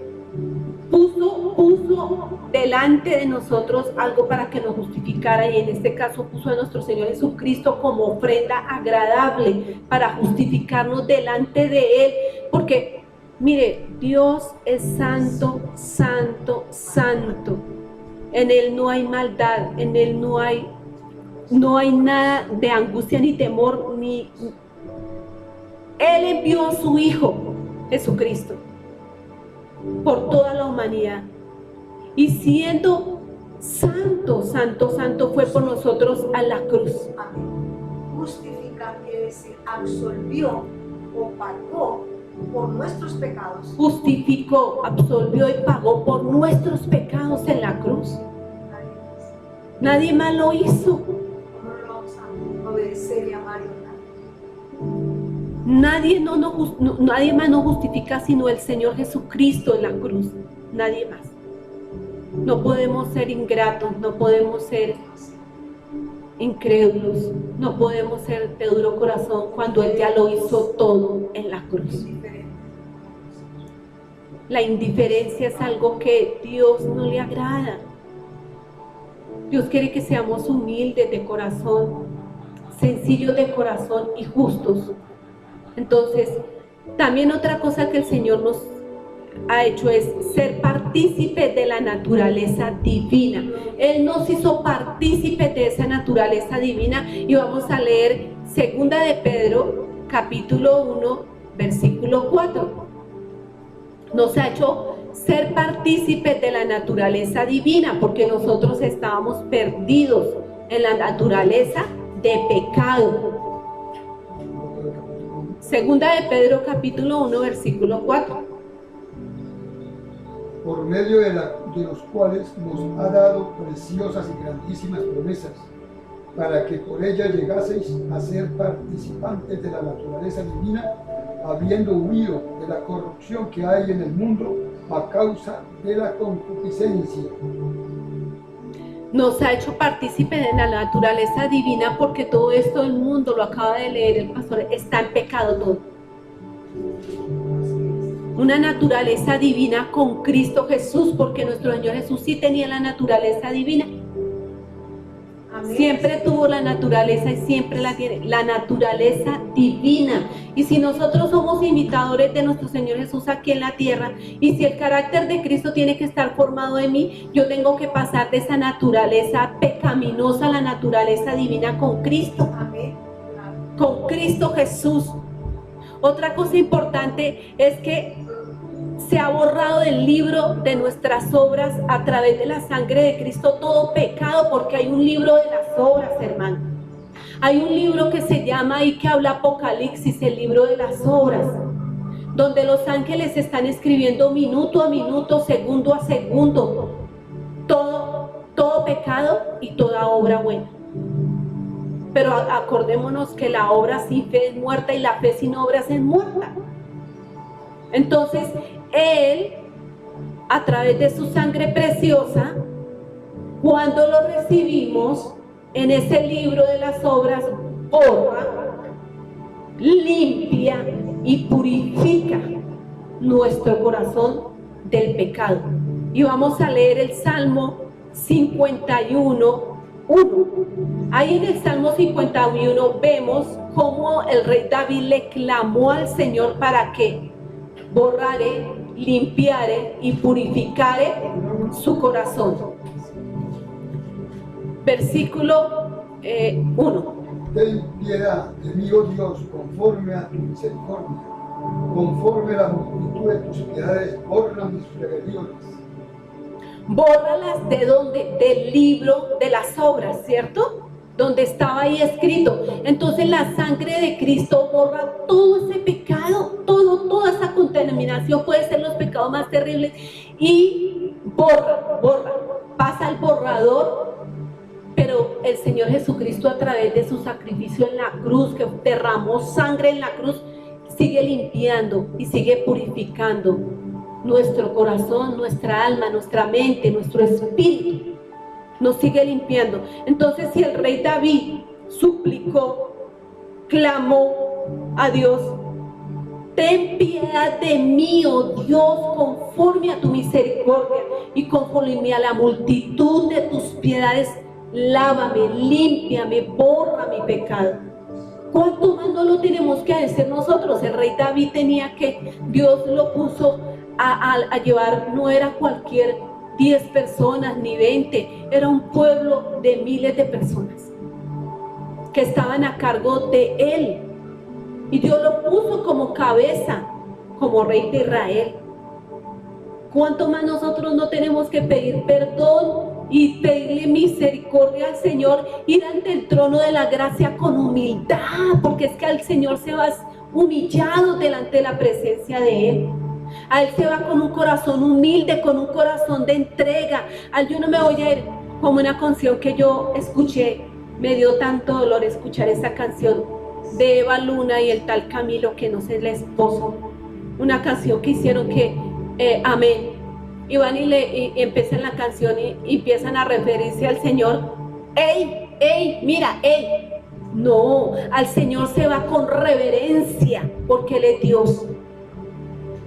puso delante de nosotros algo para que nos justificara, y en este caso puso a nuestro Señor Jesucristo como ofrenda agradable para justificarnos delante de Él, porque mire, Dios es santo, santo, santo. En Él no hay maldad, en Él no hay nada de angustia ni temor, Él envió a su Hijo Jesucristo por toda la humanidad, y siendo santo, santo, santo, fue por nosotros a la cruz. Amén. Justificar quiere decir absolvió o pagó por nuestros pecados. Justificó, absolvió y pagó por nuestros pecados en la cruz. Nadie más lo hizo. ¿Cómo lo vamos a obedecer y amar y honrar? Nadie más nos justifica sino el Señor Jesucristo en la cruz. Nadie más. No podemos ser ingratos, no podemos ser incrédulos, no podemos ser de duro corazón cuando Él ya lo hizo todo en la cruz. La indiferencia es algo que Dios no le agrada. Dios quiere que seamos humildes de corazón, sencillos de corazón y justos. Entonces, también otra cosa que el Señor nos ha hecho es ser partícipes de la naturaleza divina. Él nos hizo partícipes de esa naturaleza divina, y vamos a leer 2 de Pedro capítulo 1 versículo 4. Nos ha hecho ser partícipes de la naturaleza divina porque nosotros estábamos perdidos en la naturaleza de pecado. 2 de Pedro capítulo 1 versículo 4. Por medio de los cuales nos ha dado preciosas y grandísimas promesas, para que por ellas llegaseis a ser participantes de la naturaleza divina, habiendo huido de la corrupción que hay en el mundo a causa de la concupiscencia. Nos ha hecho partícipes de la naturaleza divina porque todo esto el mundo, lo acaba de leer el pastor, está en pecado todo. Una naturaleza divina con Cristo Jesús, porque nuestro Señor Jesús sí tenía la naturaleza divina. Amén. Siempre tuvo la naturaleza y siempre la tiene, la naturaleza divina. Y si nosotros somos imitadores de nuestro Señor Jesús aquí en la tierra, y si el carácter de Cristo tiene que estar formado en mí, yo tengo que pasar de esa naturaleza pecaminosa a la naturaleza divina con Cristo. Amén. Con Cristo Jesús. Otra cosa importante es que se ha borrado del libro de nuestras obras a través de la sangre de Cristo todo pecado, porque hay un libro de las obras, hermano. Hay un libro que se llama y que habla Apocalipsis, el libro de las obras, donde los ángeles están escribiendo minuto a minuto, segundo a segundo, todo pecado y toda obra buena. Pero acordémonos que la obra sin fe es muerta y la fe sin obras es muerta. Entonces, Él, a través de su sangre preciosa, cuando lo recibimos en ese libro de las obras, borra, limpia y purifica nuestro corazón del pecado. Y vamos a leer el Salmo 51, 1. Ahí en el Salmo 51 vemos cómo el rey David le clamó al Señor para que borrare, limpiare y purificare su corazón. Versículo 1. Ten piedad de mí, oh Dios, conforme a tu misericordia, conforme a la multitud de tus piedades, borra mis rebeliones. Bórralas ¿de dónde? Del libro de las obras, ¿cierto? Donde estaba ahí escrito. Entonces la sangre de Cristo borra todo ese pecado, toda esa contaminación, puede ser los pecados más terribles, y borra, pasa al borrador. Pero el Señor Jesucristo, a través de su sacrificio en la cruz, que derramó sangre en la cruz, sigue limpiando y sigue purificando nuestro corazón, nuestra alma, nuestra mente, nuestro espíritu. Nos sigue limpiando. Entonces, si el rey David suplicó, clamó a Dios: ten piedad de mí, oh Dios, conforme a tu misericordia y conforme a la multitud de tus piedades, lávame, límpiame, borra mi pecado. ¿Cuánto más no lo tenemos que hacer nosotros? El rey David tenía que, Dios lo puso a llevar, no era cualquier 10 personas ni 20, era un pueblo de miles de personas que estaban a cargo de él. Y Dios lo puso como cabeza, como rey de Israel. ¿Cuánto más nosotros no tenemos que pedir perdón y pedirle misericordia al Señor, ir ante el trono de la gracia con humildad? Porque es que al Señor se va humillado delante de la presencia de Él. A Él se va con un corazón humilde, con un corazón de entrega. Yo no me voy a ir como una canción que yo escuché, me dio tanto dolor escuchar esa canción de Eva Luna y el tal Camilo, que no sé, el esposo. Una canción que hicieron que, amén. Y van y empiezan la canción y empiezan a referirse al Señor. ¡Ey, mira, ey! No, al Señor se va con reverencia, porque Él es Dios.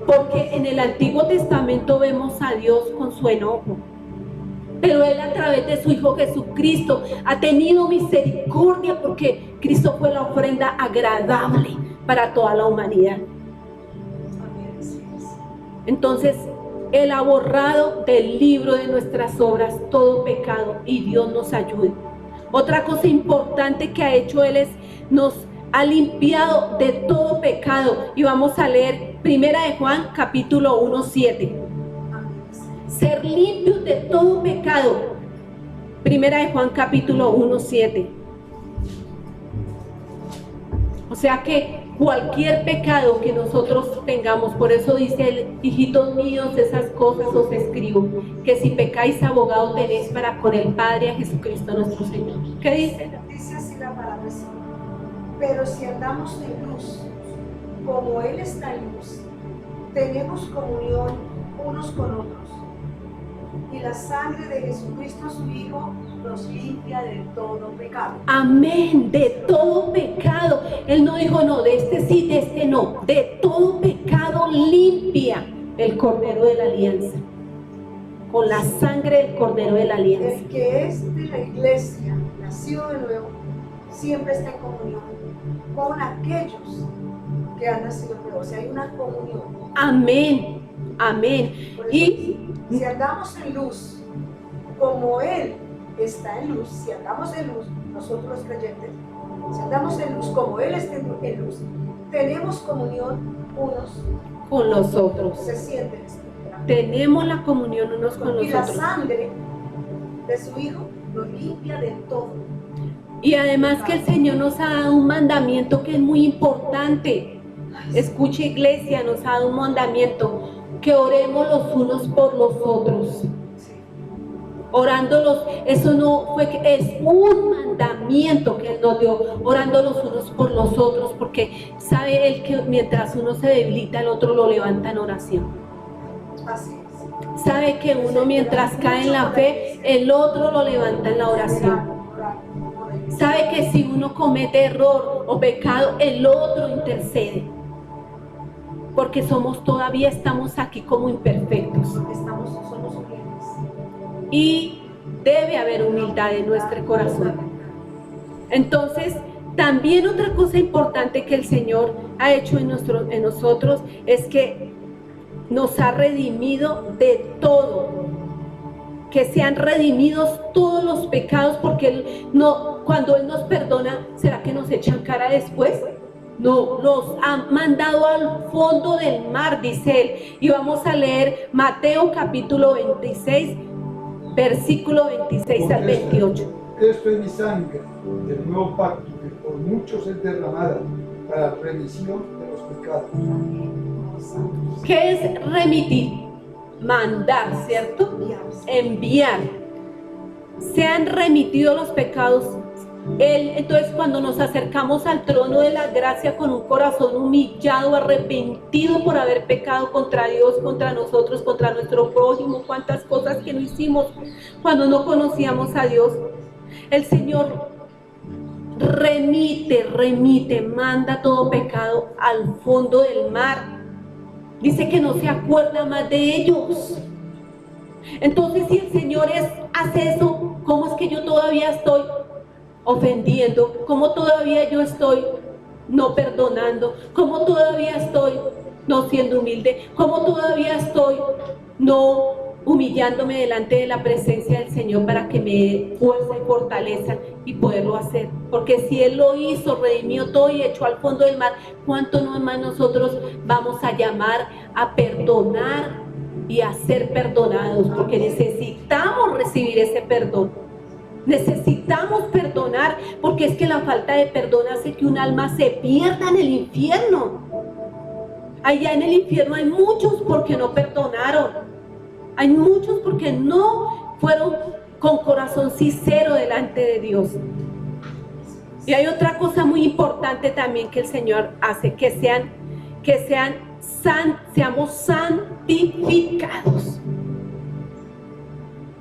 Porque en el Antiguo Testamento vemos a Dios con su enojo, pero Él, a través de su Hijo Jesucristo, ha tenido misericordia, porque Cristo fue la ofrenda agradable para toda la humanidad. Entonces, Él ha borrado del libro de nuestras obras todo pecado, y Dios nos ayude. Otra cosa importante que ha hecho Él es nos ha limpiado de todo pecado, y vamos a leer 1 de Juan capítulo 1, 7. Ser limpios de todo pecado. 1 de Juan capítulo 1, 7. O sea que cualquier pecado que nosotros tengamos, por eso dice él: hijitos míos, esas cosas os escribo, que si pecáis, abogado tenéis para con el Padre, a Jesucristo nuestro Señor. ¿Qué dice? Dice así la palabra: pero si andamos en luz, como Él está en luz, tenemos comunión unos con otros, y la sangre de Jesucristo su Hijo nos limpia de todo pecado. Amén, de todo pecado. Él no dijo: no, de este sí, de este no. De todo pecado limpia el Cordero de la Alianza, con la sangre del Cordero de la Alianza. El que es de la iglesia, nacido de nuevo, siempre está en comunión con aquellos que han nacido de nuevo. O sea, hay una comunión. Amén, amén. Y si andamos en luz, como Él está en luz, si andamos en luz, nosotros los creyentes, si andamos en luz como Él está en luz, tenemos comunión unos con los otros. Se siente el Espíritu. Tenemos la comunión unos con los otros. Y la sangre de su Hijo nos limpia de todo. Y además que el Señor nos ha dado un mandamiento que es muy importante. Escuche, iglesia, nos ha dado un mandamiento: que oremos los unos por los otros. orándolos, eso no fue que es un mandamiento que Él nos dio, orando los unos por los otros, porque sabe Él que mientras uno se debilita, el otro lo levanta en oración. Así es. Sabe que uno mientras cae en la fe, el otro lo levanta en la oración. Sabe que si uno comete error o pecado, el otro intercede. Porque todavía estamos aquí como imperfectos. Somos humildes. Y debe haber humildad en nuestro corazón. Entonces, también otra cosa importante que el Señor ha hecho en nosotros es que nos ha redimido de todo. Que sean redimidos todos los pecados, porque cuando Él nos perdona, ¿será que nos echan cara después? No, los ha mandado al fondo del mar, dice Él. Y vamos a leer Mateo capítulo 26, versículo 26 al 28. Esto es mi sangre del nuevo pacto, que por muchos es derramada para remisión de los pecados. ¿Qué es remitir? Mandar, ¿cierto? Enviar. Se han remitido los pecados. Entonces, cuando nos acercamos al trono de la gracia con un corazón humillado, arrepentido por haber pecado contra Dios, contra nosotros, contra nuestro prójimo, cuántas cosas que no hicimos cuando no conocíamos a Dios, el Señor remite, manda todo pecado al fondo del mar. Dice que no se acuerda más de ellos. Entonces, si el Señor hace eso, ¿cómo es que yo todavía estoy ofendiendo? ¿Cómo todavía yo estoy no perdonando? ¿Cómo todavía estoy no siendo humilde? ¿Cómo todavía estoy no humillándome delante de la presencia del Señor para que me dé fuerza y fortaleza y poderlo hacer? Porque si Él lo hizo, redimió todo y echó al fondo del mar, ¿cuánto no más nosotros vamos a llamar a perdonar y a ser perdonados? Porque necesitamos recibir ese perdón. Necesitamos perdonar, porque es que la falta de perdón hace que un alma se pierda en el infierno. Allá en el infierno hay muchos porque no perdonaron. Hay muchos porque no fueron con corazón sincero delante de Dios. Y hay otra cosa muy importante también que el Señor hace, que seamos santificados.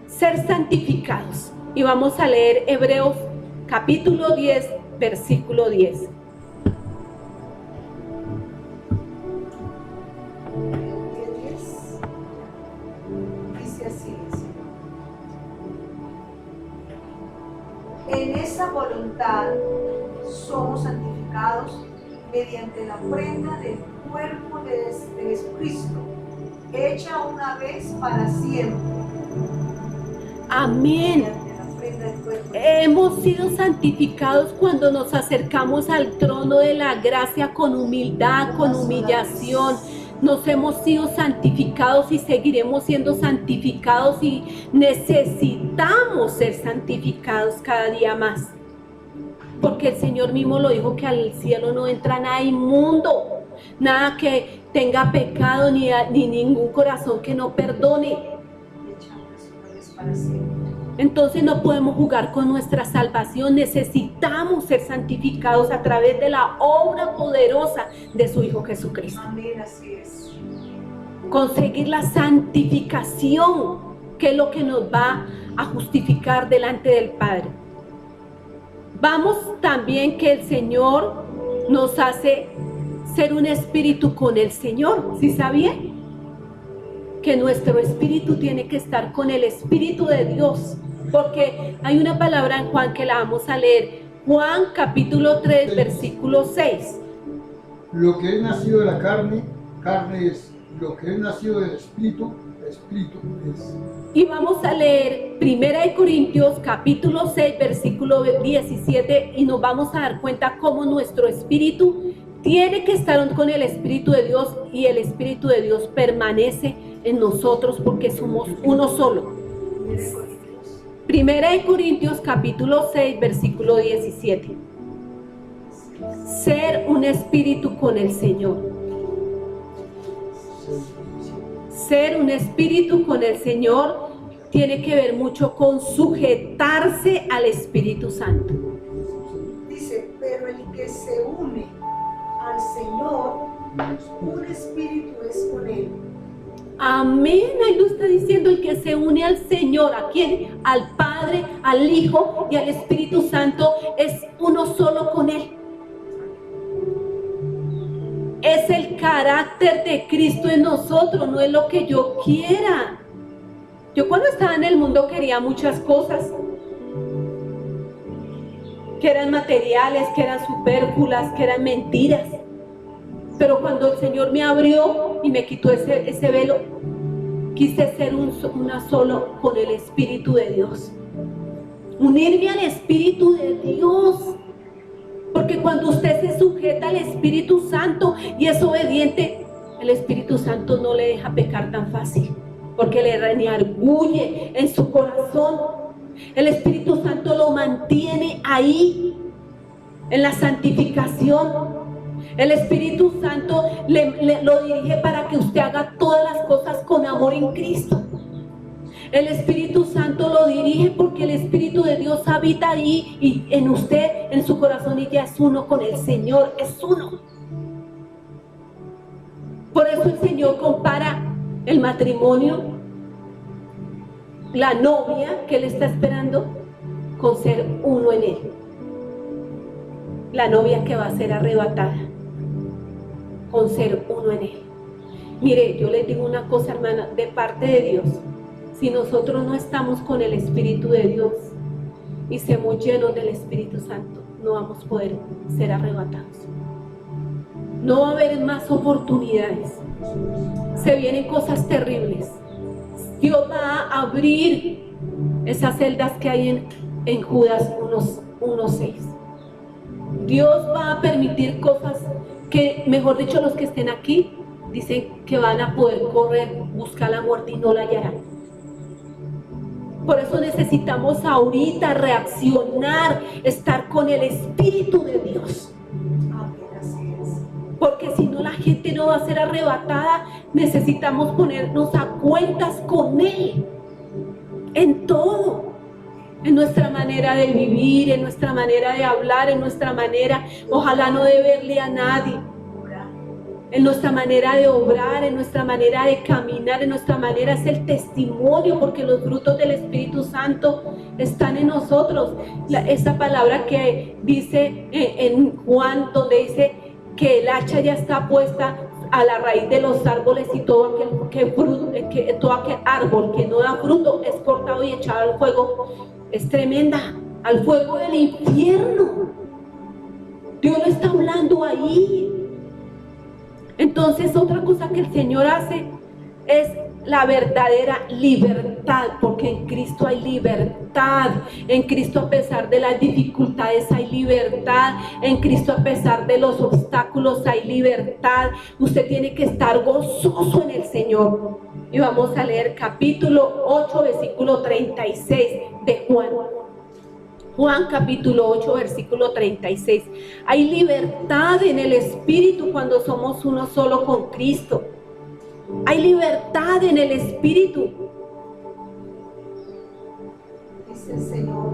Ser santificados. Y vamos a leer Hebreos capítulo 10, versículo 10. Dice así, en esa voluntad somos santificados mediante la ofrenda del cuerpo de Jesucristo, hecha una vez para siempre. Amén. Hemos sido santificados cuando nos acercamos al trono de la gracia con humildad, con humillación. Nos hemos sido santificados y seguiremos siendo santificados, y necesitamos ser santificados cada día más. Porque el Señor mismo lo dijo, que al cielo no entra nada inmundo, nada que tenga pecado, ni ningún corazón que no perdone. Entonces no podemos jugar con nuestra salvación. Necesitamos ser santificados a través de la obra poderosa de su Hijo Jesucristo. Amén, así es. Conseguir la santificación, que es lo que nos va a justificar delante del Padre. Vamos también que el Señor nos hace ser un espíritu con el Señor. ¿Sí sabían? Que nuestro espíritu tiene que estar con el Espíritu de Dios, porque hay una palabra en Juan que la vamos a leer, Juan capítulo 3, versículo 6. Lo que es nacido de la carne, carne es; lo que es nacido del Espíritu, Espíritu es. Y vamos a leer 1 Corintios capítulo 6, versículo 17, y nos vamos a dar cuenta cómo nuestro espíritu tiene que estar con el Espíritu de Dios, y el Espíritu de Dios permanece en nosotros porque somos uno solo. 1 Corintios capítulo 6, versículo 17. Ser un espíritu con el Señor. Ser un espíritu con el Señor tiene que ver mucho con sujetarse al Espíritu Santo. Dice, pero el que se une al Señor, un espíritu es con él. Amén, ahí lo está diciendo, el que se une al Señor, ¿a quién? Al Padre, al Hijo y al Espíritu Santo, es uno solo con Él. Es el carácter de Cristo en nosotros, no es lo que yo quiera. Yo cuando estaba en el mundo quería muchas cosas, que eran materiales, que eran superfluas, que eran mentiras. Pero cuando el Señor me abrió y me quitó ese velo, quise ser una solo con el Espíritu de Dios. Unirme al Espíritu de Dios. Porque cuando usted se sujeta al Espíritu Santo y es obediente, el Espíritu Santo no le deja pecar tan fácil. Porque le redarguye en su corazón. El Espíritu Santo lo mantiene ahí, en la santificación. El Espíritu Santo lo dirige para que usted haga todas las cosas con amor en Cristo. El Espíritu Santo lo dirige porque el Espíritu de Dios habita ahí y en usted, en su corazón, y ya es uno con el Señor, es uno. Por eso el Señor compara el matrimonio, la novia que Él está esperando, con ser uno en Él. La novia que va a ser arrebatada, con ser uno en Él. Mire, yo les digo una cosa, hermana, de parte de Dios, si nosotros no estamos con el Espíritu de Dios y somos llenos del Espíritu Santo, no vamos a poder ser arrebatados. No va a haber más oportunidades. Se vienen cosas terribles. Dios va a abrir esas celdas que hay en Judas 1:6. Dios va a permitir cosas que, mejor dicho, los que estén aquí dicen que van a poder correr, buscar la muerte y no la hallarán. Por eso necesitamos ahorita reaccionar, estar con el Espíritu de Dios. Porque si no, la gente no va a ser arrebatada. Necesitamos ponernos a cuentas con Él en todo. En nuestra manera de vivir, en nuestra manera de hablar, en nuestra manera, ojalá no de verle a nadie, en nuestra manera de obrar, en nuestra manera de caminar, en nuestra manera es el testimonio, porque los frutos del Espíritu Santo están en nosotros. Esa palabra que dice en Juan, donde dice que el hacha ya está puesta a la raíz de los árboles y todo aquel árbol que no da fruto es cortado y echado al fuego. Es tremenda, al fuego del infierno. Dios lo está hablando ahí. Entonces, otra cosa que el Señor hace es la verdadera libertad, porque en Cristo hay libertad. En Cristo, a pesar de las dificultades, hay libertad. En Cristo, a pesar de los obstáculos, hay libertad. Usted tiene que estar gozoso en el Señor. Y vamos a leer capítulo 8, versículo 36 de Juan. Juan capítulo 8, versículo 36. Hay libertad en el Espíritu cuando somos uno solo con Cristo. Hay libertad en el Espíritu. Dice el Señor,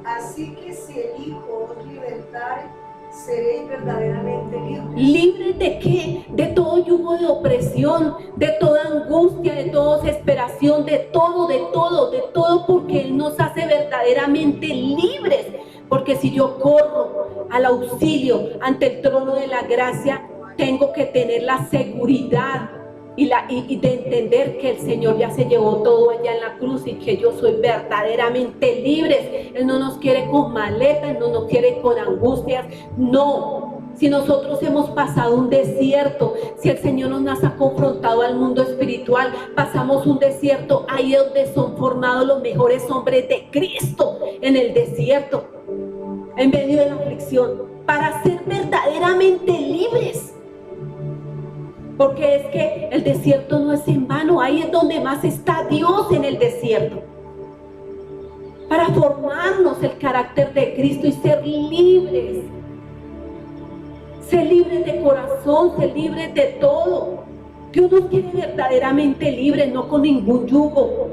así que si el Hijo os libertare, seréis verdaderamente libres. ¿Libres de qué? De todo yugo de opresión, de toda angustia, de toda desesperación, de todo, porque Él nos hace verdaderamente libres. Porque si yo corro al auxilio ante el trono de la gracia, tengo que tener la seguridad y de entender que el Señor ya se llevó todo allá en la cruz y que yo soy verdaderamente libre. Él no nos quiere con maletas, no nos quiere con angustias, no. Si nosotros hemos pasado un desierto, si el Señor nos ha confrontado al mundo espiritual, pasamos un desierto, ahí es donde son formados los mejores hombres de Cristo, en el desierto, en medio de la aflicción, para ser verdaderamente libres. Porque es que el desierto no es en vano, ahí es donde más está Dios, en el desierto. Para formarnos el carácter de Cristo y ser libres. Ser libres de corazón, ser libres de todo. Dios nos quiere verdaderamente libres, no con ningún yugo.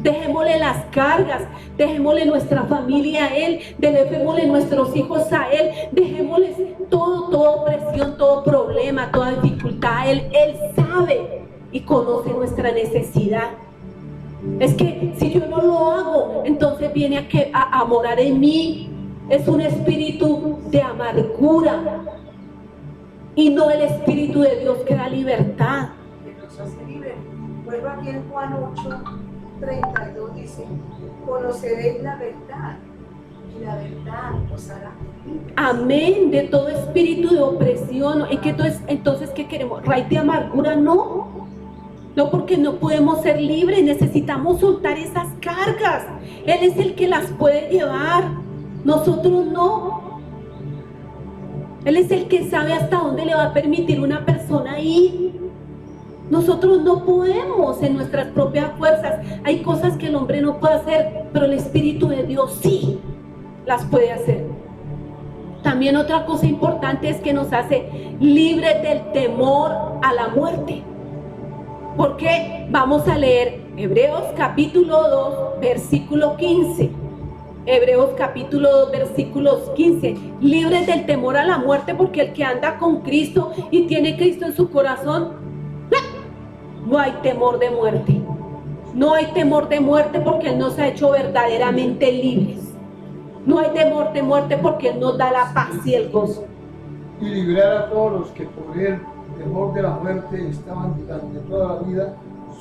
Dejémosle las cargas, dejémosle nuestra familia a Él, dejémosle nuestros hijos a Él, dejémosles toda opresión, todo problema, toda dificultad a Él. Él sabe y conoce nuestra necesidad. Es que si yo no lo hago, entonces viene a morar en mí. Es un espíritu de amargura y no el espíritu de Dios que da libertad. Que nos hace libre. Vuelvo aquí en Juan 8:32, dice: conoceréis la verdad y la verdad os hará libre. Amén, de todo espíritu de opresión. ¿Y qué entonces qué queremos? ¿Raíz de amargura? No, porque no podemos ser libres, necesitamos soltar esas cargas. Él es el que las puede llevar, nosotros no. Él es el que sabe hasta dónde le va a permitir una persona ir. Nosotros no podemos en nuestras propias fuerzas. Hay cosas que el hombre no puede hacer, pero el Espíritu de Dios sí las puede hacer. También otra cosa importante es que nos hace libres del temor a la muerte. Porque vamos a leer Hebreos capítulo 2, versículo 15. Hebreos capítulo 2, versículos 15. Libres del temor a la muerte, porque el que anda con Cristo y tiene Cristo en su corazón, no hay temor de muerte. No hay temor de muerte porque Él nos ha hecho verdaderamente libres. No hay temor de muerte porque Él nos da la paz y el gozo. Y librar a todos los que por el temor de la muerte estaban durante toda la vida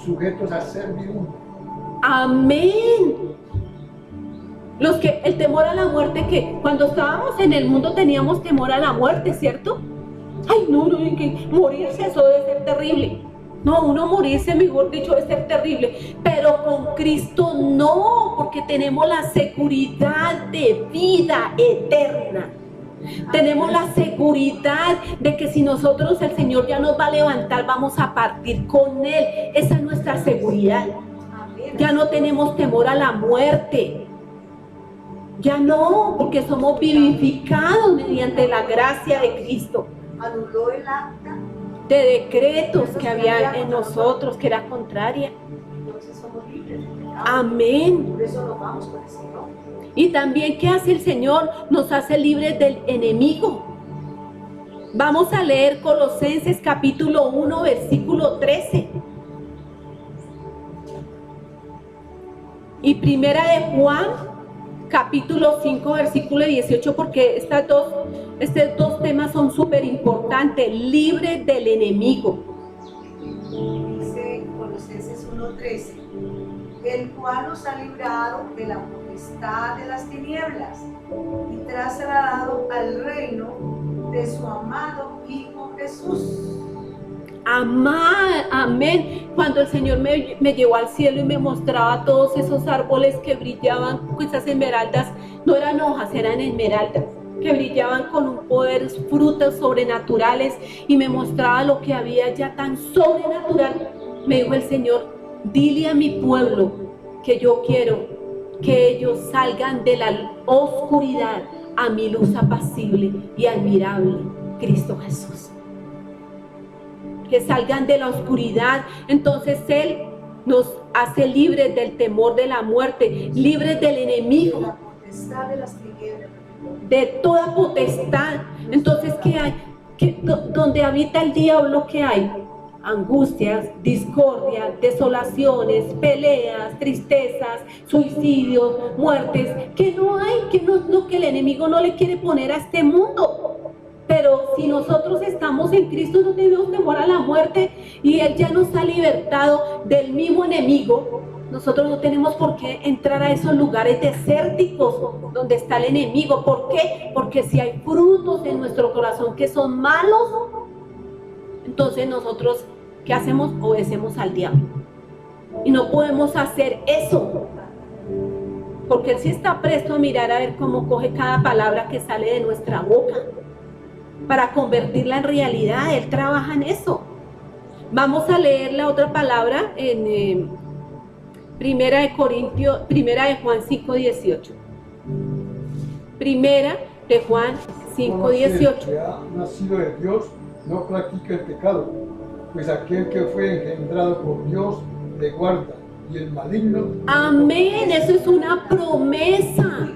sujetos a servidumbre. Amén. Los que el temor a la muerte, que cuando estábamos en el mundo teníamos temor a la muerte, ¿cierto? Ay, no, que morirse, eso debe ser terrible. No, uno morirse, mejor dicho, debe ser terrible. Pero con Cristo no, porque tenemos la seguridad de vida eterna. Tenemos la seguridad de que si nosotros, el Señor ya nos va a levantar, vamos a partir con Él. Esa es nuestra seguridad. Ya no tenemos temor a la muerte. Ya no, porque somos vivificados mediante la gracia de Cristo. Anuló el acta De decretos que había en nosotros, que era contraria. Entonces somos libres de pecado. Amén. Por eso nos vamos con el Señor. Y también, ¿qué hace el Señor? Nos hace libres del enemigo. Vamos a leer Colosenses capítulo 1, versículo 13. Y Primera de Juan, capítulo 5, versículo 18, porque estos dos temas son súper importantes. Libres del enemigo. Dice Colosenses 1:13, el cual nos ha librado de la potestad de las tinieblas y trasladado al reino de su amado Hijo Jesús. Amén. Cuando el Señor me llevó al cielo y me mostraba todos esos árboles que brillaban, esas esmeraldas, no eran hojas, eran esmeraldas, que brillaban con un poder, frutas sobrenaturales, y me mostraba lo que había ya tan sobrenatural. Me dijo el Señor: dile a mi pueblo que yo quiero que ellos salgan de la oscuridad a mi luz apacible y admirable, Cristo Jesús. Que salgan de la oscuridad. Entonces Él nos hace libres del temor de la muerte, libres del enemigo, La potestad de las tinieblas. de toda potestad. Entonces, ¿qué hay? Donde habita el diablo, ¿qué hay? Angustias, discordia, desolaciones, peleas, tristezas, suicidios, muertes. Que no hay, que el enemigo no le quiere poner a este mundo. Pero si nosotros estamos en Cristo, no tenemos temor a la muerte, y Él ya nos ha libertado del mismo enemigo. Nosotros no tenemos por qué entrar a esos lugares desérticos donde está el enemigo. ¿Por qué? Porque si hay frutos en nuestro corazón que son malos, entonces nosotros, ¿qué hacemos? Obedecemos al diablo. Y no podemos hacer eso, porque Él sí está presto a mirar a ver cómo coge cada palabra que sale de nuestra boca para convertirla en realidad. Él trabaja en eso. Vamos a leer la otra palabra en Primera de Juan 5:18. Primera de Juan 5:18. El que ha nacido de Dios no practica el pecado, pues aquel que fue engendrado por Dios le guarda, y el maligno. Amén, eso es una promesa.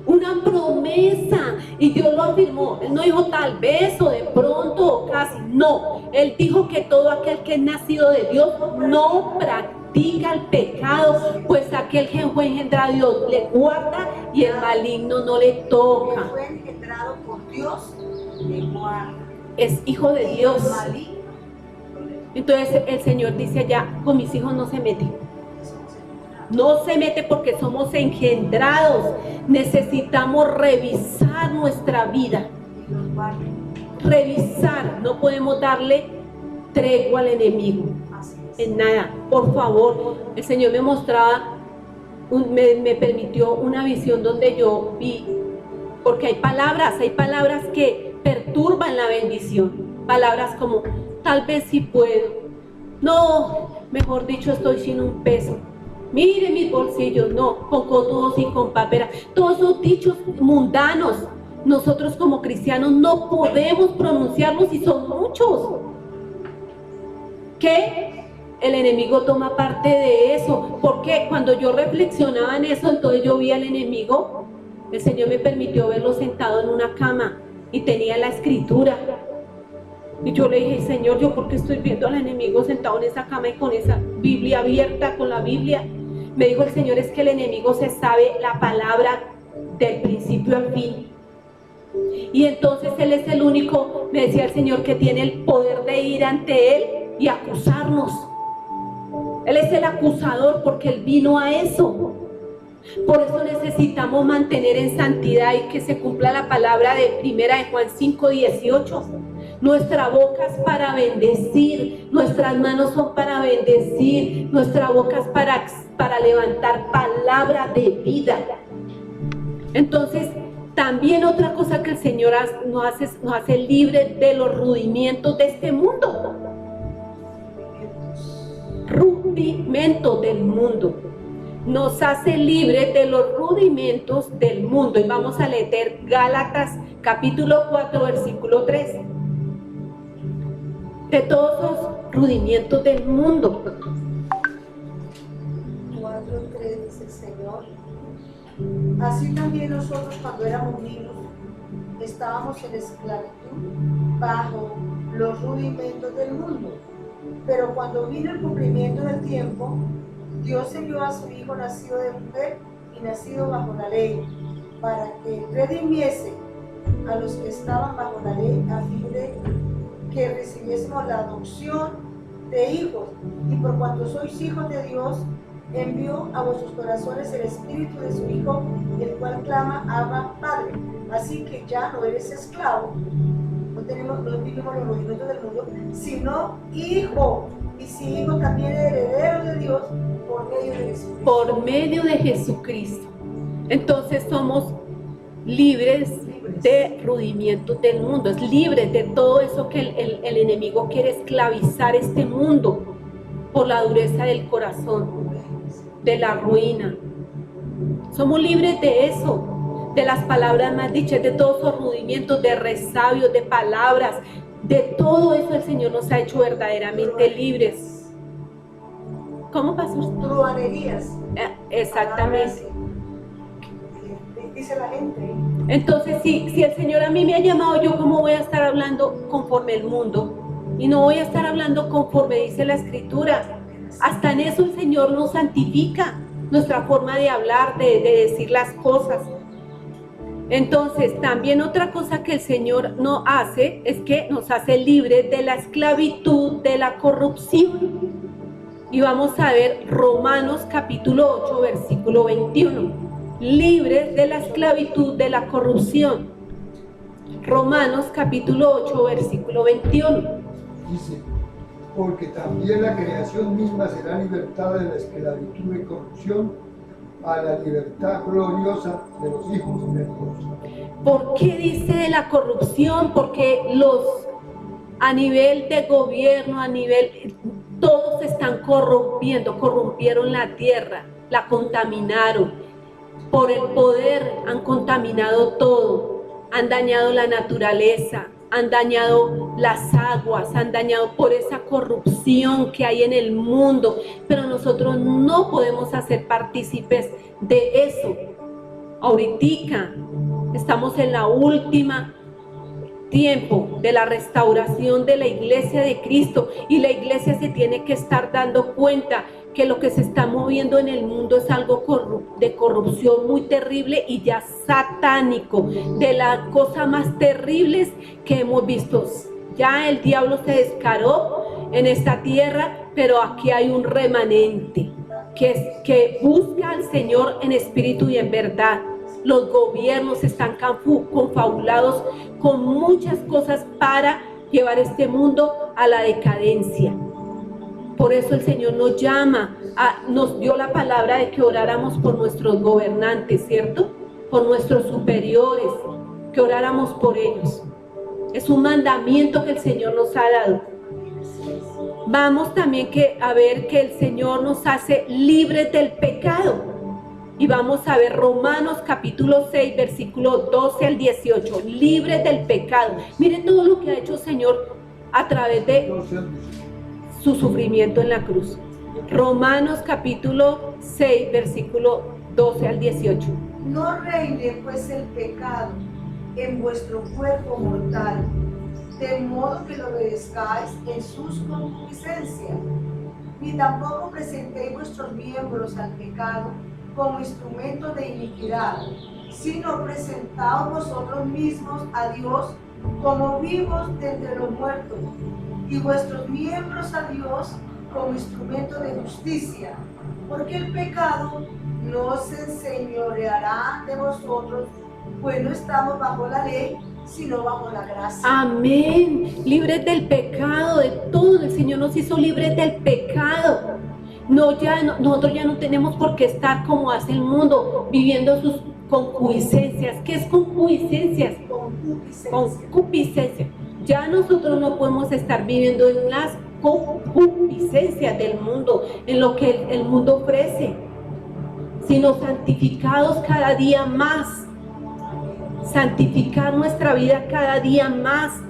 Una promesa. Y Dios lo afirmó. Él no dijo tal vez o de pronto o casi. No. Él dijo que todo aquel que es nacido de Dios no practica el pecado, pues aquel que fue engendrado Dios le guarda y el maligno no le toca. Fue engendrado por Dios, le guarda. Es hijo de Dios. El maligno Entonces el Señor dice allá, con mis hijos no se mete. No se mete porque somos engendrados. Necesitamos revisar nuestra vida. Revisar. No podemos darle tregua al enemigo. En nada. Por favor. El Señor me mostraba, me permitió una visión donde yo vi. Porque hay palabras que perturban la bendición. Palabras como, tal vez sí puedo. No, mejor dicho, estoy sin un peso. Mire mis bolsillos, no, con cotudos y con papera. Todos esos dichos mundanos, nosotros como cristianos no podemos pronunciarlos y son muchos. Que el enemigo toma parte de eso. Porque cuando yo reflexionaba en eso, entonces yo vi al enemigo. El Señor me permitió verlo sentado en una cama y tenía la escritura. Y yo le dije, Señor, ¿yo por qué estoy viendo al enemigo sentado en esa cama y con esa Biblia abierta, con la Biblia? Me dijo el Señor, es que el enemigo se sabe la palabra del principio al fin. Y entonces Él es el único, me decía el Señor, que tiene el poder de ir ante Él y acusarnos. Él es el acusador porque Él vino a eso. Por eso necesitamos mantener en santidad y que se cumpla la palabra de 1 de Juan 5:18. Nuestra boca es para bendecir, nuestras manos son para bendecir, nuestra boca es para levantar palabra de vida. Entonces, también otra cosa que el Señor nos hace libre de los rudimentos de este mundo. Rudimentos del mundo. Nos hace libre de los rudimentos del mundo. Y vamos a leer Gálatas capítulo 4, versículo 3. De todos los rudimentos del mundo. 4:3 dice el Señor. Así también nosotros cuando éramos niños estábamos en esclavitud bajo los rudimentos del mundo. Pero cuando vino el cumplimiento del tiempo, Dios envió a su Hijo nacido de mujer y nacido bajo la ley, para que redimiese a los que estaban bajo la ley, a fin de que recibiésemos la adopción de hijos. Y por cuanto sois hijos de Dios, envió a vuestros corazones el espíritu de su Hijo, el cual clama, Abba, Padre. Así que ya no eres esclavo, no vivimos los rudimentos del mundo, sino hijo. Y si hijo, también heredero de Dios por medio de Jesucristo. Por medio de Jesucristo. Entonces somos libres de rudimentos del mundo, es libre de todo eso que el enemigo quiere esclavizar este mundo por la dureza del corazón, de la ruina. Somos libres de eso, de las palabras más dichas, de todos esos rudimentos, de resabios, de palabras, de todo eso el Señor nos ha hecho verdaderamente libres. ¿Cómo pasó? Truhanerías. Exactamente. Dice la gente. Entonces, si el Señor a mí me ha llamado, ¿yo cómo voy a estar hablando conforme el mundo? Y no voy a estar hablando conforme dice la Escritura. Hasta en eso el Señor nos santifica, nuestra forma de hablar, de decir las cosas. Entonces, también otra cosa que el Señor no hace es que nos hace libres de la esclavitud, de la corrupción. Y vamos a ver Romanos capítulo 8, versículo 21. Libres de la esclavitud, de la corrupción. Romanos capítulo 8, versículo 21. Dice, porque también la creación misma será libertada de la esclavitud y corrupción a la libertad gloriosa de los hijos de Dios. ¿Por qué dice de la corrupción? Porque a nivel de gobierno, todos se están corrompieron la tierra, la contaminaron. Por el poder han contaminado todo, han dañado la naturaleza, han dañado las aguas, han dañado por esa corrupción que hay en el mundo, pero nosotros no podemos hacer partícipes de eso. Ahorita estamos en la última tiempo de la restauración de la iglesia de Cristo, y la iglesia se tiene que estar dando cuenta que lo que se está moviendo en el mundo es algo de corrupción muy terrible y ya satánico, de las cosas más terribles que hemos visto. Ya el diablo se descaró en esta tierra, pero aquí hay un remanente que busca al Señor en espíritu y en verdad. Los gobiernos están confabulados con muchas cosas para llevar este mundo a la decadencia. Por eso el Señor nos llama, nos dio la palabra de que oráramos por nuestros gobernantes, ¿cierto? Por nuestros superiores, que oráramos por ellos. Es un mandamiento que el Señor nos ha dado. Vamos también a ver que el Señor nos hace libres del pecado. Y vamos a ver Romanos capítulo 6, versículo 12 al 18. Libres del pecado. Miren todo lo que ha hecho el Señor a través de su sufrimiento en la cruz. Romanos capítulo 6, versículo 12 al 18. No reine pues el pecado en vuestro cuerpo mortal, de modo que lo obedezcáis en sus concupiscencias, ni tampoco presentéis vuestros miembros al pecado como instrumentos de iniquidad, sino presentaos vosotros mismos a Dios como vivos de entre los muertos, y vuestros miembros a Dios como instrumentos de justicia, porque el pecado no se enseñoreará de vosotros, pues no estamos bajo la ley, sino bajo la gracia. Amén. Libres del pecado, de todo. El Señor nos hizo libres del pecado. Nosotros ya no tenemos por qué estar como hace el mundo, viviendo sus concupiscencias. ¿Qué es concupiscencias? Concupiscencias. Ya nosotros no podemos estar viviendo en las concupiscencias del mundo, en lo que el mundo ofrece, sino santificados cada día más. Santificar nuestra vida cada día más.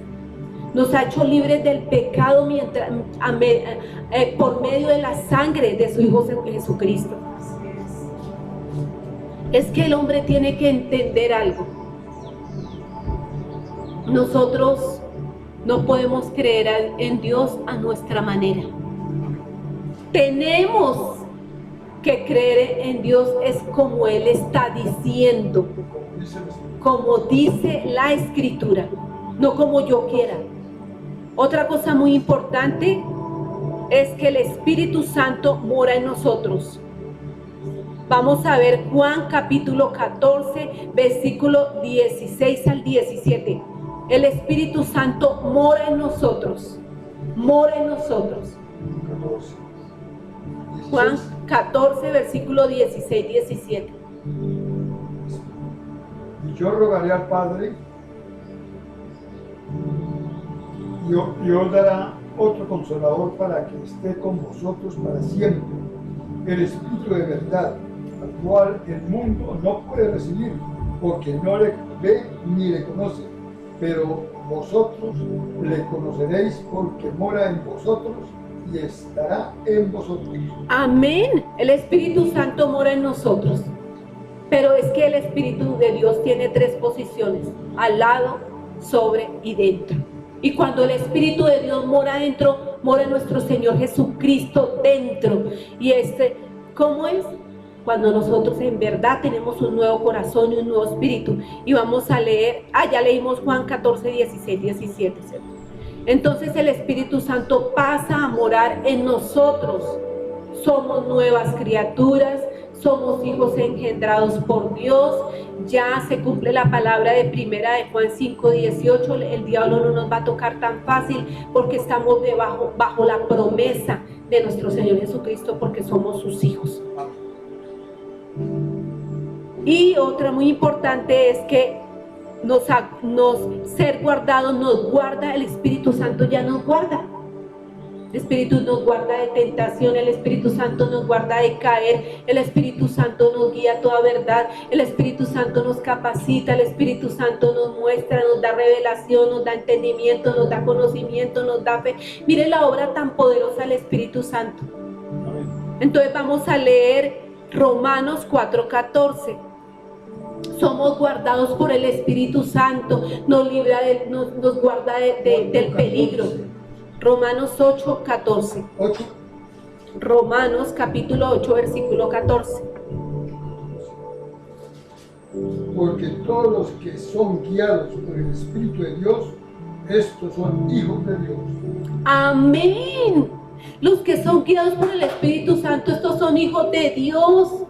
Nos ha hecho libres del pecado por medio de la sangre de su Hijo Jesucristo. Es que el hombre tiene que entender algo. Nosotros no podemos creer en Dios a nuestra manera. Tenemos que creer en Dios es como Él está diciendo, como dice la Escritura, no como yo quiera. Otra cosa muy importante es que el Espíritu Santo mora en nosotros. Vamos a ver Juan capítulo 14, versículo 16 al 17. El Espíritu Santo mora en nosotros. Mora en nosotros. Juan 14, versículo 16, 17. Y yo rogaré al Padre, y os dará otro consolador para que esté con vosotros para siempre, el Espíritu de verdad, al cual el mundo no puede recibir, porque no le ve ni le conoce, pero vosotros le conoceréis porque mora en vosotros y estará en vosotros. Amén. El Espíritu Santo mora en nosotros. Pero es que el Espíritu de Dios tiene tres posiciones: al lado, sobre y dentro. Y cuando el Espíritu de Dios mora dentro, mora nuestro Señor Jesucristo dentro. Y ¿cómo es? Cuando nosotros en verdad tenemos un nuevo corazón y un nuevo espíritu. Y vamos a leer, ya leímos Juan 14, 16, 17, ¿cierto? Entonces el Espíritu Santo pasa a morar en nosotros. Somos nuevas criaturas, somos hijos engendrados por Dios. Ya se cumple la palabra de primera de Juan 5, 18. El diablo no nos va a tocar tan fácil porque estamos bajo la promesa de nuestro Señor Jesucristo, porque somos sus hijos. Y otra muy importante es que ser guardados nos guarda, el Espíritu Santo ya nos guarda. El Espíritu nos guarda de tentación, el Espíritu Santo nos guarda de caer, el Espíritu Santo nos guía a toda verdad, el Espíritu Santo nos capacita, el Espíritu Santo nos muestra, nos da revelación, nos da entendimiento, nos da conocimiento, nos da fe. Mire la obra tan poderosa del Espíritu Santo. Entonces vamos a leer Romanos 4:14. Somos guardados por el Espíritu Santo, nos libra nos guarda del peligro. Romanos 8:14. 8. Romanos capítulo 8, versículo 14. Porque todos los que son guiados por el Espíritu de Dios, estos son hijos de Dios. Amén. Los que son guiados por el Espíritu Santo, estos son hijos de Dios.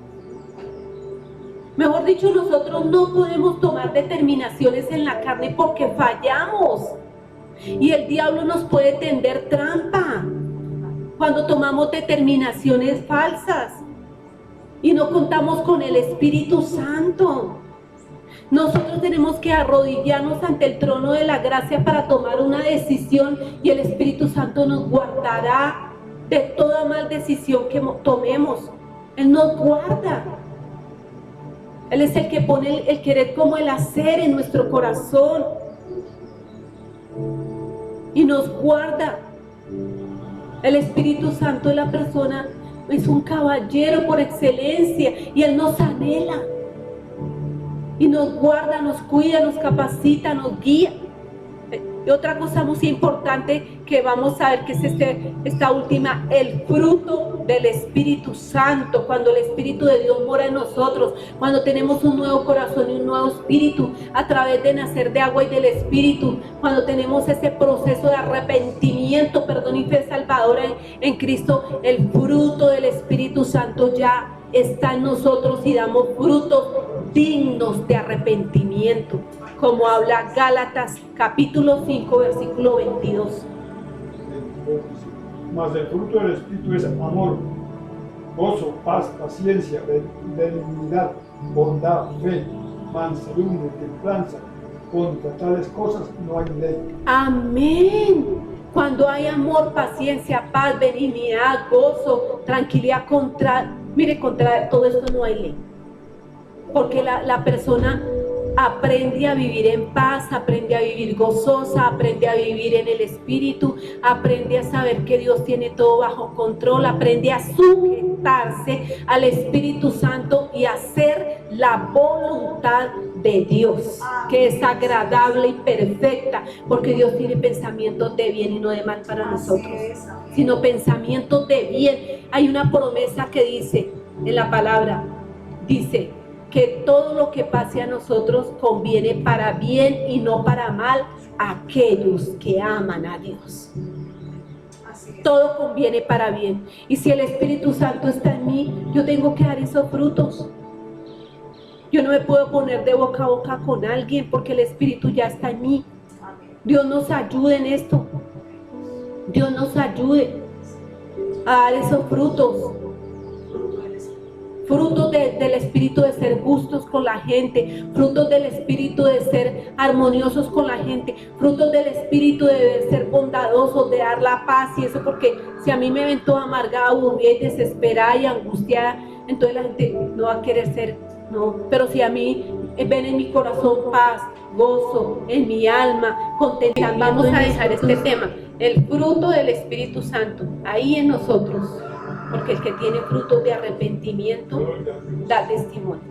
Mejor dicho, nosotros no podemos tomar determinaciones en la carne porque fallamos. Y el diablo nos puede tender trampa cuando tomamos determinaciones falsas y no contamos con el Espíritu Santo. Nosotros tenemos que arrodillarnos ante el trono de la gracia para tomar una decisión y el Espíritu Santo nos guardará de toda mal decisión que tomemos. Él nos guarda. Él es el que pone el querer como el hacer en nuestro corazón y nos guarda. El Espíritu Santo de la persona es un caballero por excelencia y Él nos anhela y nos guarda, nos cuida, nos capacita, nos guía. Y otra cosa muy importante que vamos a ver, que es esta última, el fruto del Espíritu Santo. Cuando el Espíritu de Dios mora en nosotros, cuando tenemos un nuevo corazón y un nuevo espíritu a través de nacer de agua y del Espíritu, cuando tenemos ese proceso de arrepentimiento, perdón y fe salvadora en Cristo, el fruto del Espíritu Santo ya está en nosotros y damos frutos dignos de arrepentimiento, como habla Gálatas capítulo 5 versículo 22. Mas el fruto del Espíritu es amor, gozo, paz, paciencia, benignidad, bondad, fe, mansedumbre, templanza. Contra tales cosas no hay ley. Amén. Cuando hay amor, paciencia, paz, benignidad, gozo, tranquilidad, contra todo esto no hay ley. Porque la persona aprende a vivir en paz, aprende a vivir gozosa, aprende a vivir en el Espíritu, aprende a saber que Dios tiene todo bajo control, aprende a sujetarse al Espíritu Santo y a hacer la voluntad de Dios, que es agradable y perfecta, porque Dios tiene pensamientos de bien y no de mal para nosotros, sino pensamientos de bien. Hay una promesa que dice en la palabra, dice que todo lo que pase a nosotros conviene para bien y no para mal a aquellos que aman a Dios. Todo conviene para bien. Y si el Espíritu Santo está en mí, yo tengo que dar esos frutos. Yo no me puedo poner de boca a boca con alguien porque el Espíritu ya está en mí. Dios nos ayude en esto. Dios nos ayude a dar esos frutos. Frutos del Espíritu de ser justos con la gente, frutos del Espíritu de ser armoniosos con la gente, frutos del Espíritu de ser bondadosos, de dar la paz y eso, porque si a mí me ven toda amargada, aburrida y desesperada y angustiada, entonces la gente no va a querer ser, no, pero si a mí ven en mi corazón paz, gozo, en mi alma, contentamiento. Vamos a dejar este tema, el fruto del Espíritu Santo, ahí en nosotros. Porque el que tiene frutos de arrepentimiento da testimonio.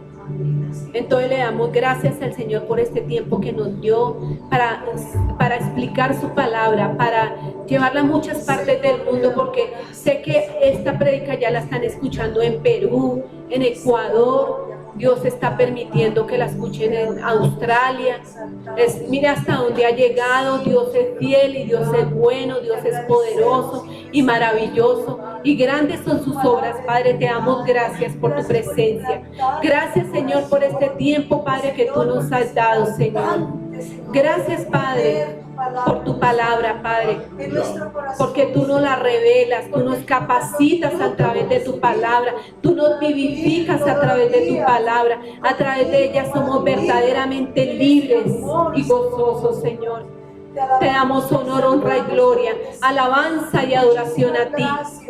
Entonces le damos gracias al Señor por este tiempo que nos dio para explicar su palabra, para llevarla a muchas partes del mundo, porque sé que esta prédica ya la están escuchando en Perú, en Ecuador. Dios está permitiendo que la escuchen en Australia. Mire hasta dónde ha llegado. Dios es fiel y Dios es bueno, Dios es poderoso y maravilloso. Y grandes son sus obras, Padre. Te damos gracias por tu presencia. Gracias, Señor, por este tiempo, Padre, que tú nos has dado, Señor. Gracias, Padre, por tu palabra, Padre, porque tú nos la revelas, tú nos capacitas a través de tu palabra, tú nos vivificas a través de tu palabra, a través de ella somos verdaderamente libres y gozosos, Señor. Te damos honor, honra y gloria, alabanza y adoración a ti. Gracias,